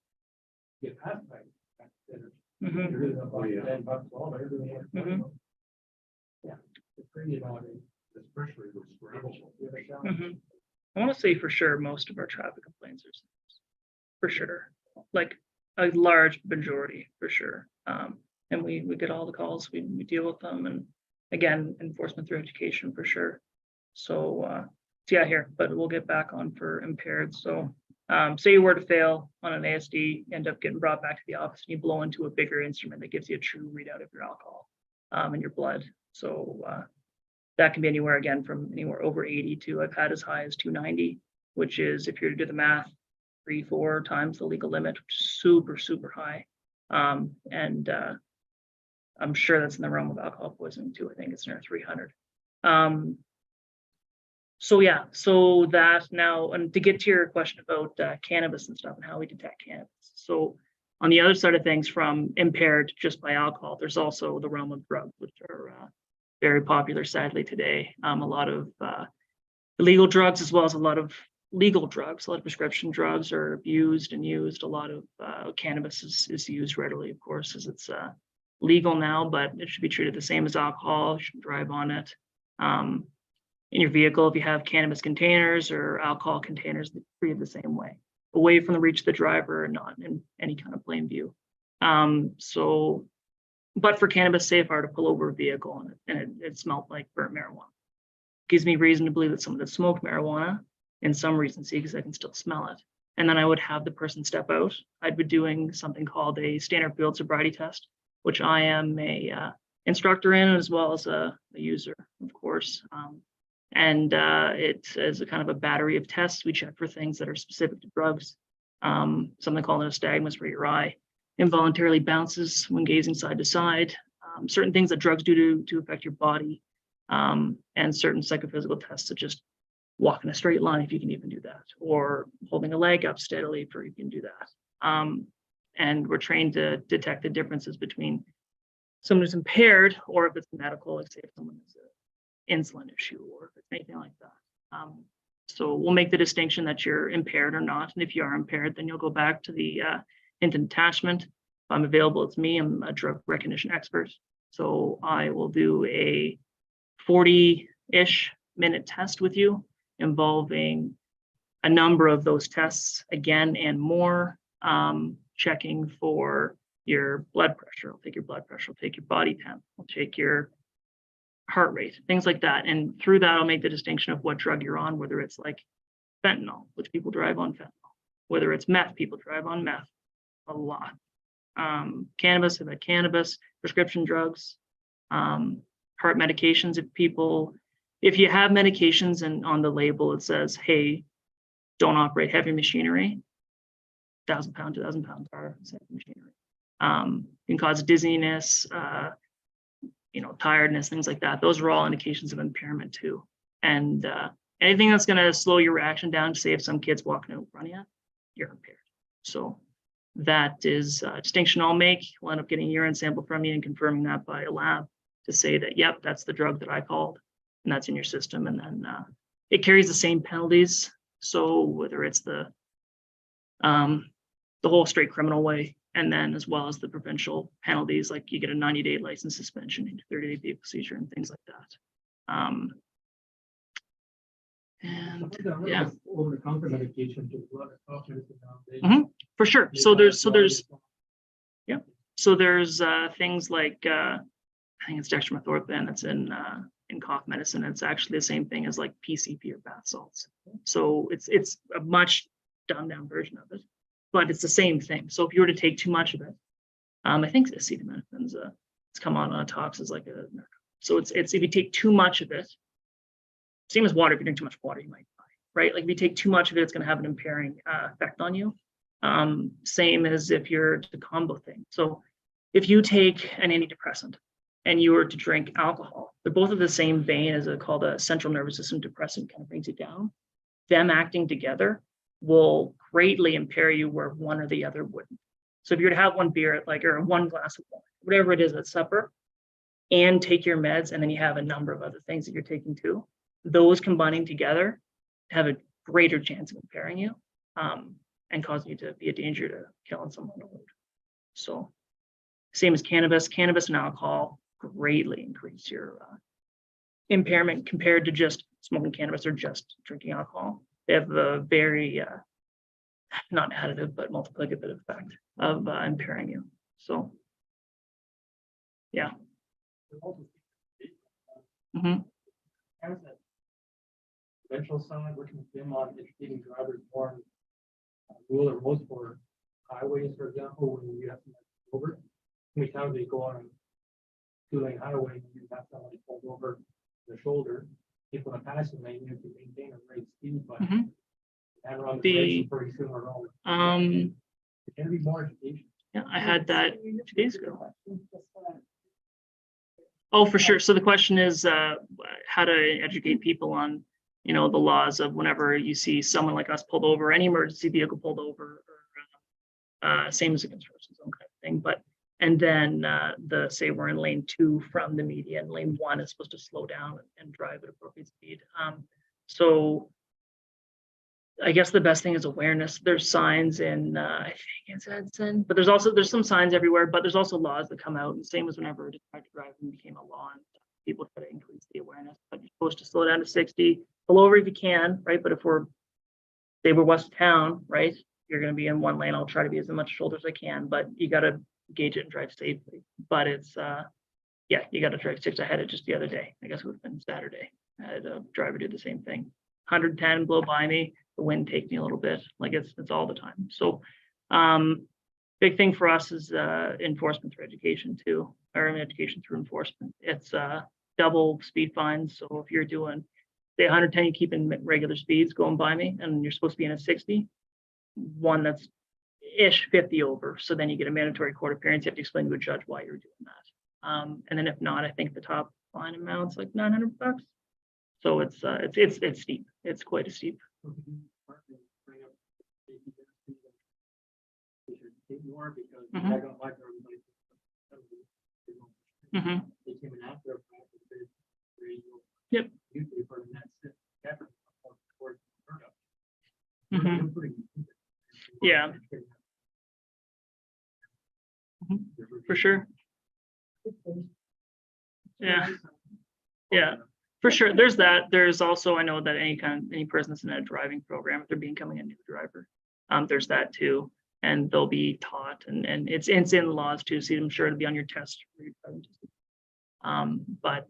get past my. Mhm. You really don't Oh, yeah. $10 all, everything. else. Mhm. Yeah, it's crazy nowadays. Especially with scrambles. You have a challenge. Mhm. I want to say for sure, most of our traffic complaints are for sure, like a large majority for sure. And we get all the calls, we deal with them, and again, enforcement through education for sure. So, yeah, here, but we'll get back on for impaired. So Say you were to fail on an ASD, end up getting brought back to the office, and you blow into a bigger instrument that gives you a true readout of your alcohol in your blood. So that can be anywhere again from anywhere over 80 to I've had as high as 290, which is, if you're to do the math, 3-4 times the legal limit, which is super, super high. And I'm sure that's in the realm of alcohol poisoning too. I think it's near 300. So yeah, so that now, and to get to your question about cannabis and stuff and how we detect cannabis. So on the other side of things, from impaired just by alcohol, there's also the realm of drugs, which are very popular, sadly, today. A lot of illegal drugs, as well as a lot of legal drugs, a lot of prescription drugs are used and used. A lot of cannabis is used readily, of course, as it's legal now, but it should be treated the same as alcohol. You shouldn't drive on it. In your vehicle, if you have cannabis containers or alcohol containers, they're treated the same way, away from the reach of the driver and not in any kind of plain view. But for cannabis, say if I were to pull over a vehicle and it smelled like burnt marijuana, gives me reason to believe that someone that smoked marijuana in some recency, because I can still smell it. And then I would have the person step out. I'd be doing something called a standard field sobriety test, which I am a instructor in, as well as a user, of course. And it is a kind of a battery of tests. We check for things that are specific to drugs. Something called nystagmus, where your eye involuntarily bounces when gazing side to side. Certain things that drugs do to affect your body, and certain psychophysical tests, such as walking a straight line, if you can even do that, or holding a leg up steadily, if you can do that. And we're trained to detect the differences between someone who's impaired, or if it's medical, like say if someone has an insulin issue, or if it's anything like that. So we'll make the distinction that you're impaired or not. And if you are impaired, then you'll go back to the Hinton attachment. If I'm available, it's me. I'm a drug recognition expert. So I will do a 40-ish minute test with you, involving a number of those tests again and more, checking for your blood pressure. I'll take your blood pressure, I'll take your body temp, I'll take your heart rate, things like that. And through that, I'll make the distinction of what drug you're on, whether it's like fentanyl, which people drive on fentanyl, whether it's meth, people drive on meth a lot. Cannabis, I've had cannabis, prescription drugs, heart medications. If you have medications and on the label it says, hey, don't operate heavy machinery, 1,000 pound, 2,000 pound car, machinery, can cause dizziness, tiredness, things like that. Those are all indications of impairment too. And anything that's going to slow your reaction down, say if some kid's walking out in front of you, you're impaired. So that is a distinction I'll make. We'll end up getting a urine sample from you and confirming that by a lab to say that, yep, that's the drug that I called and that's in your system. And then it carries the same penalties. So whether it's the whole straight criminal way, and then as well as the provincial penalties, like you get a 90-day license suspension, and 30-day vehicle seizure, and things like that. And yeah, Over the counter medication to blood confidence. for sure. So there's things like I think it's dextromethorphan that's in cough medicine. It's actually the same thing as like PCP or bath salts. So it's a much dumbed down version of it, but it's the same thing. So if you were to take too much of it, I think acetaminophen's it's come on tox as like a, so it's if you take too much of it, same as water. If you drink too much water, you might die, right? Like if you take too much of it, it's going to have an impairing effect on you. Same as if you're the combo thing. So if you take an antidepressant and you were to drink alcohol, they're both of the same vein as called a central nervous system depressant, kind of brings it down. Them acting together will greatly impair you where one or the other wouldn't. So if you were to have one beer or one glass of wine, whatever it is at supper, and take your meds, and then you have a number of other things that you're taking too, those combining together have a greater chance of impairing you and causing you to be a danger to killing someone on the road. So same as cannabis and alcohol greatly increase your impairment compared to just smoking cannabis or just drinking alcohol. They have a very, not additive, but multiplicative effect of impairing you. So, yeah. Mm-hmm. How's that? Provincial side, working with them on educating drivers more rule of most for highways, for example, when you have to over. How many times they go on a 2-lane highway, and you have somebody pulled over the shoulder, people in a passing lane, you have to maintain a great speed, but Mhm. and on the The- brakes, and pretty soon we're all. Um, It can be more education. yeah, I had that 2 days ago. Oh, for sure. So the question is, how to educate people on, you know, the laws of whenever you see someone like us pulled over, any emergency vehicle pulled over, or same as a construction zone kind of thing, but, and then, say we're in lane 2 from the median, lane 1 is supposed to slow down and drive at appropriate speed. So I guess the best thing is awareness. There's signs in, I think it's Edson, but there's some signs everywhere, but there's also laws that come out, and same as whenever Distracted Driving became a law, and people try to increase the awareness, but you're supposed to slow down to 60, pull over if you can, right? But if we're west of town, right? You're gonna be in one lane. I'll try to be as much shoulder as I can, but you gotta gauge it and drive safely. But it's, yeah, you gotta drive 6 ahead of just the other day. I guess it would have been Saturday. I had a driver do the same thing. 110 blow by me, the wind takes me a little bit, like it's all the time. So big thing for us is enforcement through education too, or education through enforcement. It's double speed fines. So if you're doing, say 110, you keep in regular speeds going by me, and you're supposed to be in a 60, one that's ish 50 over. So then you get a mandatory court appearance. You have to explain to a judge why you're doing that. And then if not, I think the top fine amount's like $900. So it's steep. It's quite a steep. More because Mhm. I don't like everybody. Mhm. They came in after. Yep. Usually for the next step, after, towards the turn up. Mhm. They're pretty- Yeah. For sure. Yeah. Yeah. For sure. There's that. There's also, I know that any person that's in a driving program, if they're becoming a new driver, there's that too. And they'll be taught, and it's in the laws too. So I'm sure it'll be on your test. But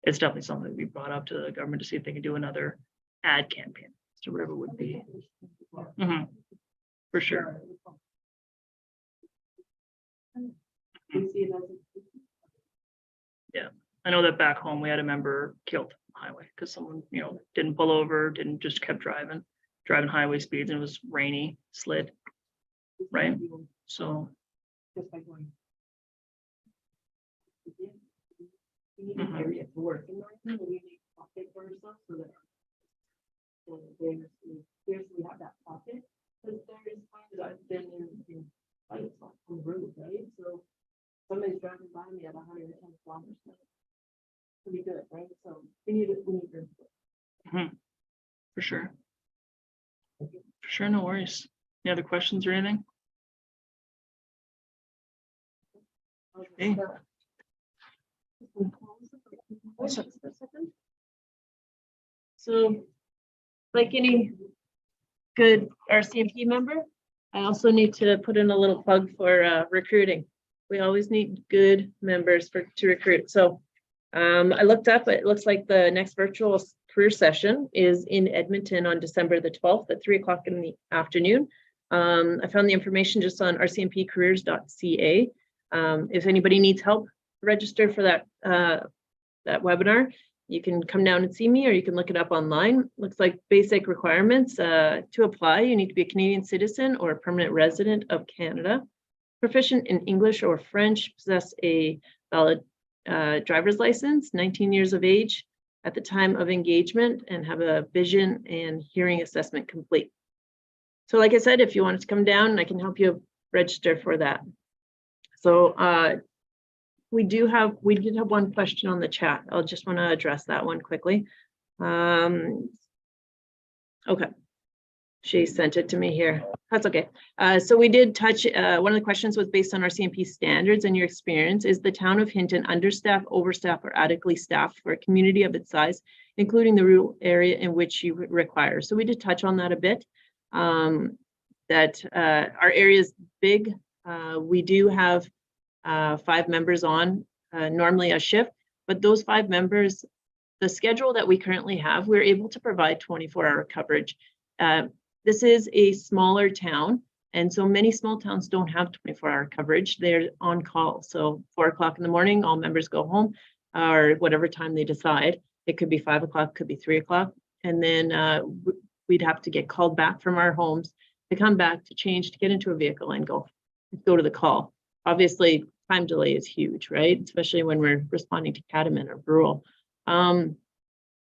it's definitely something that we brought up to the government to see if they can do another ad campaign or whatever it would be. Mhm. For sure. We see it as Yeah, I know that back home, we had a member killed on the highway because someone, you know, didn't pull over, didn't just kept driving highway speeds, and it was rainy, slid, right? So, just by going. We need Mhm. an area to work in, and we need a pocket for ourselves so that. There's, we have that pocket, but there's times I've been in fights on the road, right? So somebody's driving by me at 110 kilometers an hour. Pretty good, right? So we need to. mhm, for sure. For sure, no worries. Any other questions or anything? Okay. So, like any good RCMP member, I also need to put in a little plug for recruiting. We always need good members to recruit. So I looked up, it looks like the next virtual career session is in Edmonton on December the 12th at 3 o'clock in the afternoon. I found the information just on rcmpcareers.ca. If anybody needs help, register for that webinar. You can come down and see me, or you can look it up online. Looks like basic requirements to apply. You need to be a Canadian citizen or a permanent resident of Canada, proficient in English or French, possess a valid driver's license, 19 years of age at the time of engagement, and have a vision and hearing assessment complete. So like I said, if you want to come down, I can help you register for that. So we did have one question on the chat. I'll just want to address that one quickly. Okay. She sent it to me here. That's okay. So we did touch, one of the questions was based on RCMP standards and your experience. Is the town of Hinton understaffed, overstaffed, or adequately staffed for a community of its size, including the rural area in which you require? So we did touch on that a bit. That our area is big. We do have 5 members on normally a shift, but those 5 members, the schedule that we currently have, we're able to provide 24-hour coverage. this is a smaller town. And so many small towns don't have 24-hour coverage. They're on call. So 4 o'clock in the morning, all members go home, or whatever time they decide. It could be 5 o'clock, could be 3 o'clock. And then we'd have to get called back from our homes to come back to change, to get into a vehicle and go to the call. Obviously, time delay is huge, right? Especially when we're responding to Catamount or Brule.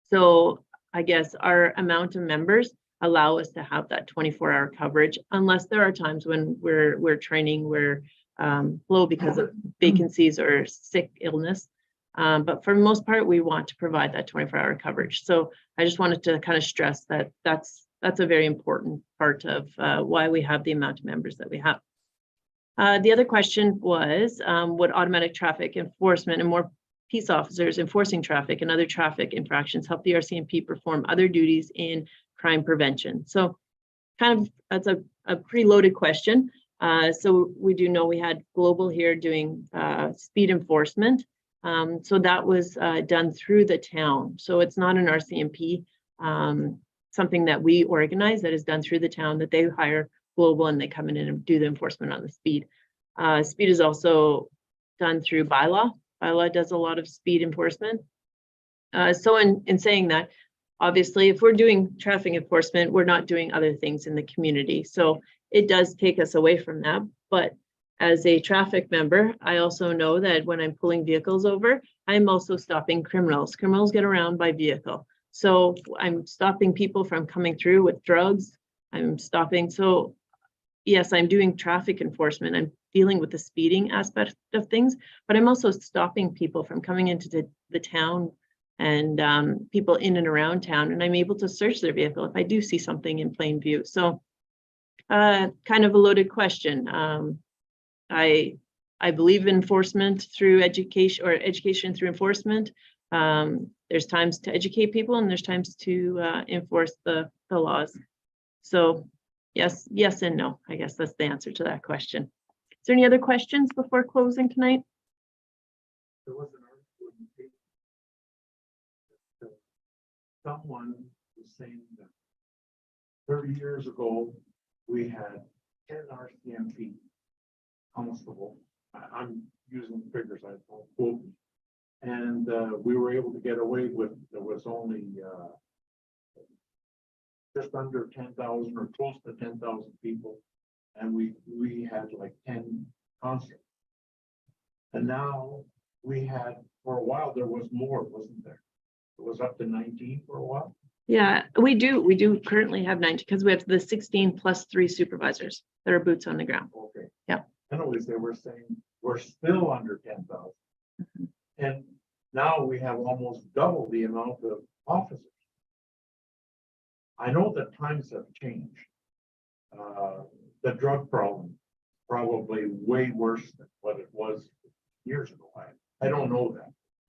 So I guess our amount of members allow us to have that 24-hour coverage, unless there are times when we're training, we're low because of vacancies or sick illness. But for the most part, we want to provide that 24-hour coverage. So I just wanted to kind of stress that that's a very important part of why we have the amount of members that we have. The other question was, would automatic traffic enforcement and more peace officers enforcing traffic and other traffic infractions help the RCMP perform other duties in crime prevention? So kind of that's a preloaded question. So we do know we had Global here doing speed enforcement. So that was done through the town. So it's not an RCMP, something that we organize, that is done through the town, that they hire Global and they come in and do the enforcement on the speed. Speed is also done through bylaw. Bylaw does a lot of speed enforcement. So in saying that, obviously, if we're doing traffic enforcement, we're not doing other things in the community. So it does take us away from that. But as a traffic member, I also know that when I'm pulling vehicles over, I'm also stopping criminals. Criminals get around by vehicle. So I'm stopping people from coming through with drugs. I'm stopping. So yes, I'm doing traffic enforcement. I'm dealing with the speeding aspect of things, but I'm also stopping people from coming into the town and people in and around town, and I'm able to search their vehicle if I do see something in plain view. So kind of a loaded question. I believe in enforcement through education, or education through enforcement. There's times to educate people and there's times to enforce the laws. So yes and no, I guess that's the answer to that question. Is there any other questions before closing tonight? There was an article in the paper that someone was saying that 30 years ago, we had 10 RCMP constable. I'm using figures, I don't quote. And we were able to get away with, there was only just under 10,000 or close to 10,000 people. And we had like 10 constables. And now we had, for a while, there was more, wasn't there? It was up to 19 for a while. Yeah, we do currently have 90, because we have the 16 plus 3 supervisors that are boots on the ground. Okay. Yeah. Anyways, they were saying we're still under 10,000. Mhm. And now we have almost double the amount of officers. I know that times have changed. The drug problem probably way worse than what it was years ago. I don't know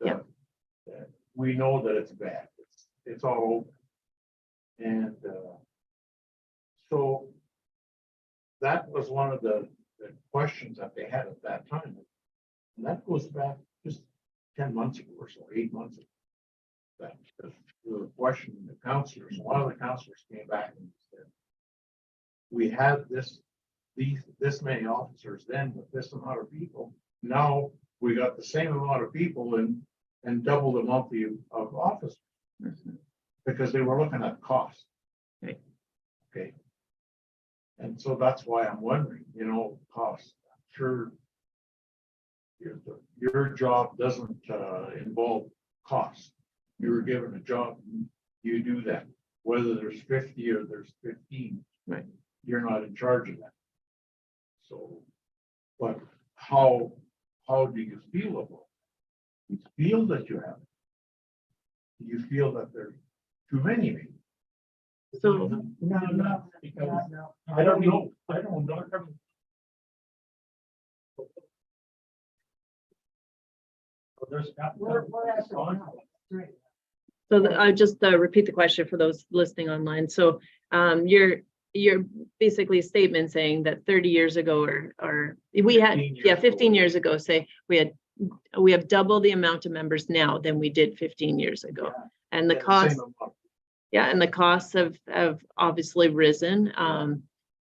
that. We know that it's bad. It's all open. And so that was one of the questions that they had at that time. And that goes back just 10 months ago or so, 8 months ago. That we were questioning the counselors. A lot of the counselors came back and said, we had this many officers then with this amount of people. Now we got the same amount of people and double the amount of officers. Mhm. Because they were looking at cost. Right. Okay. And so that's why I'm wondering, cost. I'm sure your job doesn't involve cost. You were given a job, you do that. Whether there's 50 or there's 15, Right. You're not in charge of that. So, but how do you feel about it? You feel that you have it. You feel that there's too many maybe. So No, because No. I don't know. There's. We're at the three. So I just repeat the question for those listening online. So you're basically a statement saying that 30 years ago or we had, 15 years yeah, 15 ago. years ago, say we have double the amount of members now than we did 15 years ago. And the Yeah, cost, same amount. Yeah, and the costs have obviously risen.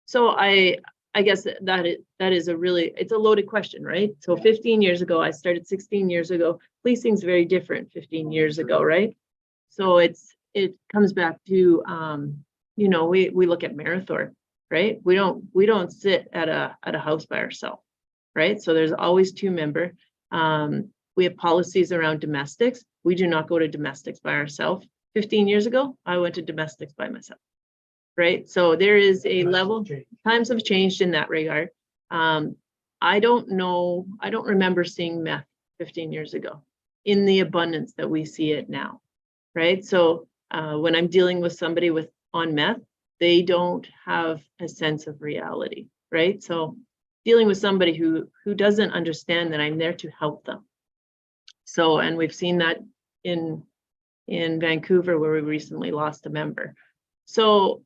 So I guess that is a really, it's a loaded question, right? So 15 years ago, I started 16 years ago. Policing's very different 15 years ago, right? So it comes back to, you know, we look at Marathon, right? We don't sit at a house by ourselves, right? So there's always 2-member. We have policies around domestics. We do not go to domestics by ourselves. 15 years ago, I went to domestics by myself, right? So there is a level, times have changed in that regard. I don't know, I don't remember seeing meth 15 years ago in the abundance that we see it now, right? So when I'm dealing with somebody on meth, they don't have a sense of reality, right? So dealing with somebody who doesn't understand that I'm there to help them. So, and we've seen that in Vancouver, where we recently lost a member. So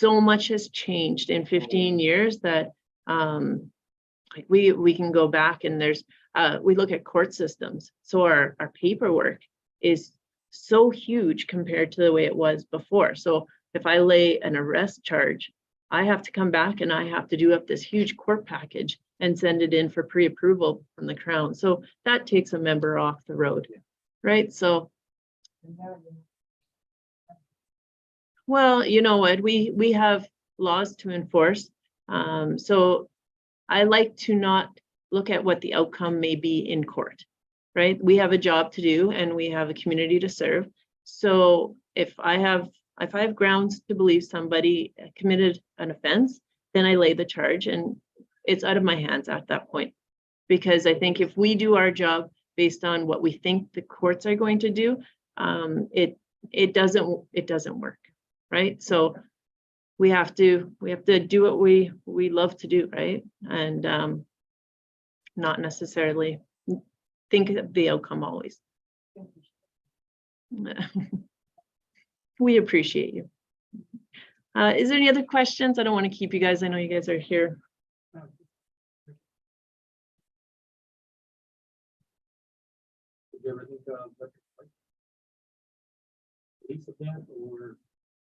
much has changed in 15 years that we can go back, and there's we look at court systems. So our paperwork is so huge compared to the way it was before. So if I lay an arrest charge, I have to come back and I have to do up this huge court package and send it in for pre-approval from the Crown. So that takes a member off the road, right? So, well, you know what, we have laws to enforce. So I like to not look at what the outcome may be in court, right? We have a job to do and we have a community to serve. So if I have grounds to believe somebody committed an offense, then I lay the charge and it's out of my hands at that point. Because I think if we do our job based on what we think the courts are going to do, it doesn't work, right? So we have to do what we love to do, right? And not necessarily think of the outcome always. We appreciate you. Is there any other questions? I don't want to keep you guys. I know you guys are here. Did you ever think of police event, or,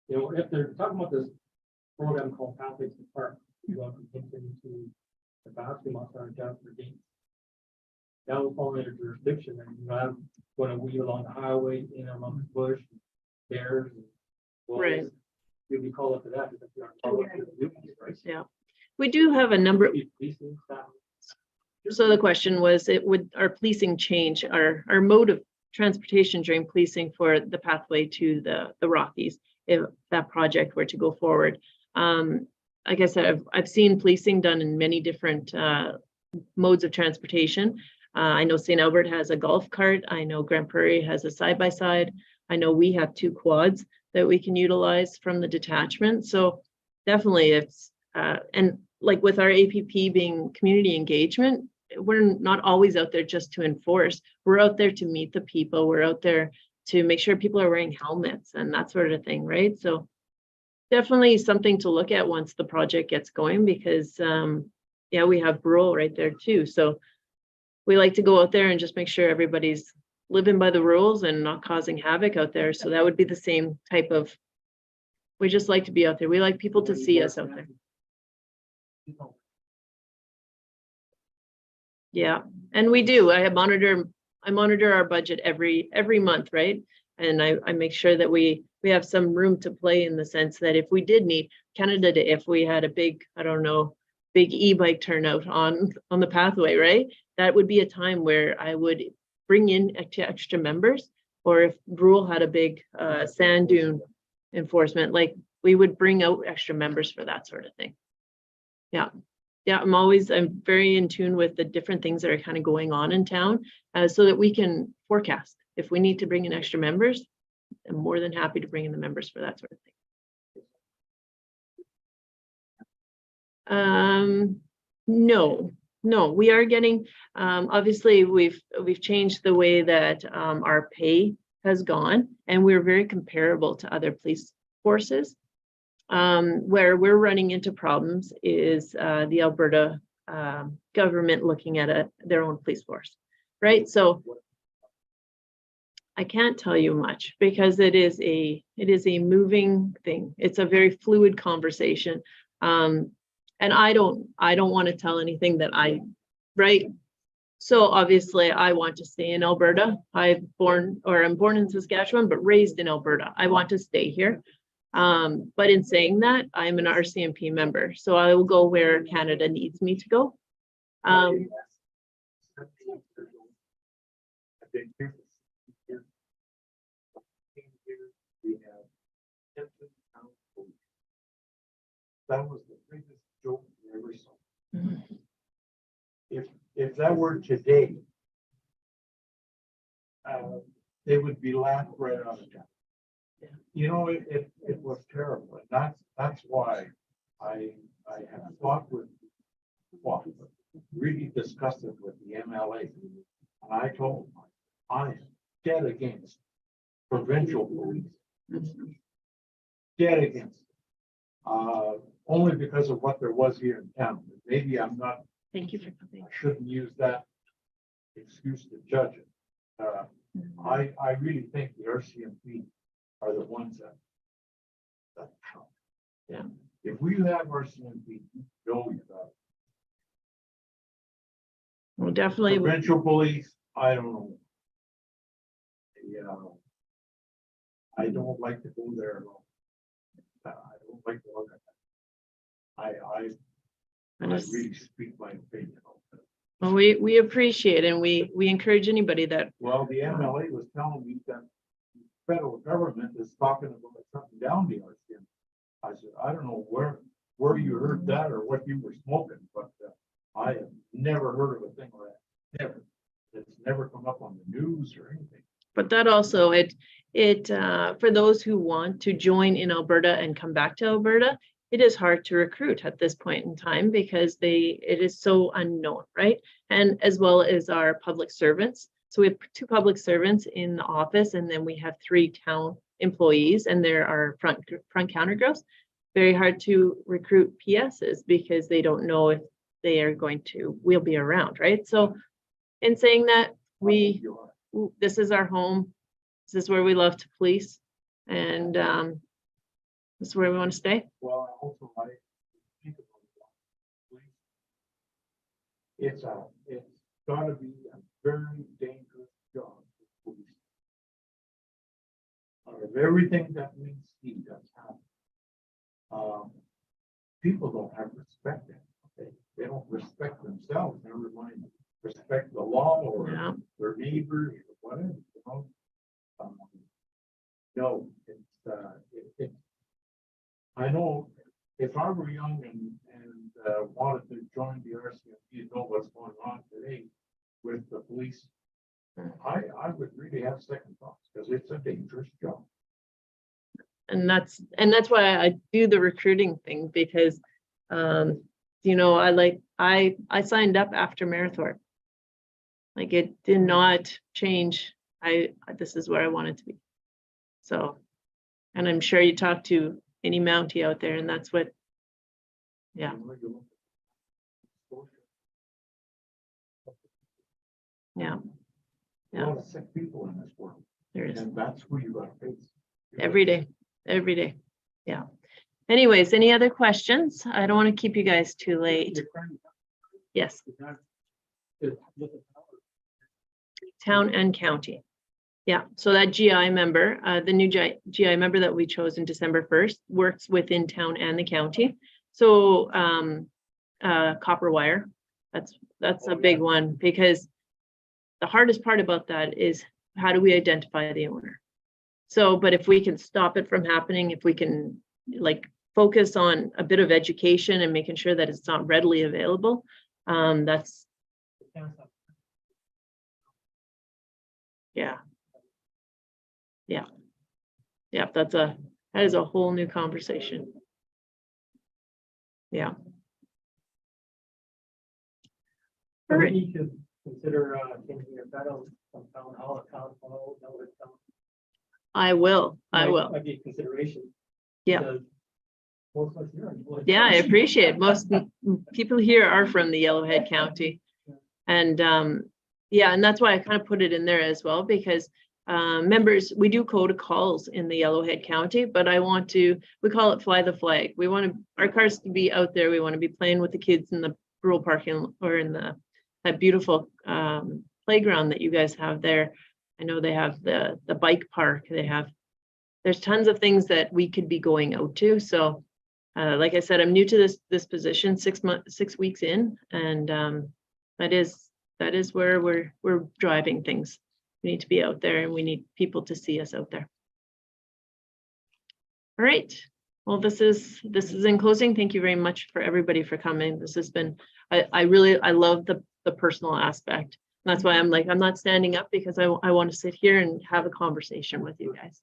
you know, if they're talking about this program called Pathways to Park, you go from Hinton to the bathroom outside Jasper Gate. That will fall under jurisdiction, and you know, I'm going to weave along the highway, in among the bush, bears, and wolves. Right. You'd be called up to that because you aren't called up to the duties, right? Yeah, we do have a number. Policing staff. So the question was, would our policing change, our mode of transportation during policing for the pathway to the Rockies, if that project were to go forward? Like I said, I've seen policing done in many different modes of transportation. I know St. Albert has a golf cart. I know Grand Prairie has a side-by-side. I know we have 2 quads that we can utilize from the detachment. So definitely it's, and like with our APP being community engagement, we're not always out there just to enforce. We're out there to meet the people. We're out there to make sure people are wearing helmets and that sort of thing, right? So definitely something to look at once the project gets going, because yeah, we have Brule right there too. So we like to go out there and just make sure everybody's living by the rules and not causing havoc out there. So that would be the same type of, we just like to be out there. We like people to see us out there. Yeah, and we do. I monitor our budget every month, right? And I make sure that we have some room to play, in the sense that if we did need Canada Day, if we had a big, I don't know, big e-bike turnout on the pathway, right? That would be a time where I would bring in extra members, or if Brule had a big sand dune enforcement, like we would bring out extra members for that sort of thing. Yeah. Yeah, I'm very in tune with the different things that are kind of going on in town, so that we can forecast. If we need to bring in extra members, I'm more than happy to bring in the members for that sort of thing. No, we are getting, obviously we've changed the way that our pay has gone, and we're very comparable to other police forces. Where we're running into problems is the Alberta government looking at their own police force, right? So I can't tell you much because it is a moving thing. It's a very fluid conversation. And I don't want to tell anything that right. So obviously I want to stay in Alberta. I'm born in Saskatchewan, but raised in Alberta. I want to stay here. But in saying that, I'm an RCMP member, so I will go where Canada needs me to go. I've been here for 60 years. Came here, we have Hinton Town Police. That was the biggest joke we ever saw. Mhm. If that were today, they would be laughed right out of town. Yeah. You know, it was terrible. And that's why I have really discussed it with the MLA. And I told them, I am dead against provincial police. Mhm. Dead against. Only because of what there was here in town. Maybe I'm not, Thank you for coming. I shouldn't use that excuse to judge it. I really think the RCMP are the ones that count. Yeah. If we have RCMP, go you got it. Well, definitely. Provincial police, I don't know. Yeah. I don't like to go there alone. I don't like to look at that. I really speak my opinion on that. Well, we appreciate and we encourage anybody that, Well, the MLA was telling me that the federal government is talking about shutting down the RCMP. I said, I don't know where you heard that or what you were smoking, but I have never heard of a thing like that. Never. It's never come up on the news or anything. but that also it for those who want to join in Alberta and come back to Alberta, it is hard to recruit at this point in time because it is so unknown, right? And as well as our public servants. So we have 2 public servants in the office, and then we have 3 town employees, and there are front counter girls. Very hard to recruit PSs because they don't know if they are will be around, right? So in saying that, this is our home. This is where we love to police, and this is where we want to stay. Well, also I think about it. It's gotta be a very dangerous job. for police. Out of everything that we see that's happening, people don't have respect. They don't respect themselves. Never mind respect the law or Yeah. their neighbors or whatever. You know? No, it's I know if I were young and wanted to join the RCMP, know what's going on today with the police, I would really have second thoughts because it's a dangerous job. And that's why I do the recruiting thing because, you know, I signed up after Marathon. Like it did not change. This is where I wanted to be. So, and I'm sure you talk to any Mountie out there, and that's what, yeah. Yeah. A lot of sick people in this world, There is and that's who you got to face every day. Yeah. Anyways, any other questions? I don't want to keep you guys too late. Yes, town and county. Yeah, so that GI member, the new GI member that we chose in December 1st works within town and the county. So copper wire, that's a big one because the hardest part about that is how do we identify the owner? So, but if we can stop it from happening, if we can like focus on a bit of education and making sure that it's not readily available, that's, yeah. Yeah, that is a whole new conversation. Yeah. Perfect. You should consider changing your title from town hall to town hall. I will. Might be a consideration. Yeah. because most of us here are Yellowhead Yeah, I County. appreciate it. Most people here are from the Yellowhead County. And yeah, and that's why I kind of put it in there as well, because members, we do code calls in the Yellowhead County, but we call it fly the flag. We want our cars to be out there. We want to be playing with the kids in the rural parking or in that beautiful playground that you guys have there. I know they have the bike park. There's tons of things that we could be going out to. So like I said, I'm new to this position, 6 weeks in, and that is where we're driving things. We need to be out there and we need people to see us out there. All right. Well, this is in closing. Thank you very much for everybody for coming. This has been, I love the personal aspect. And that's why I'm not standing up, because I want to sit here and have a conversation with you guys.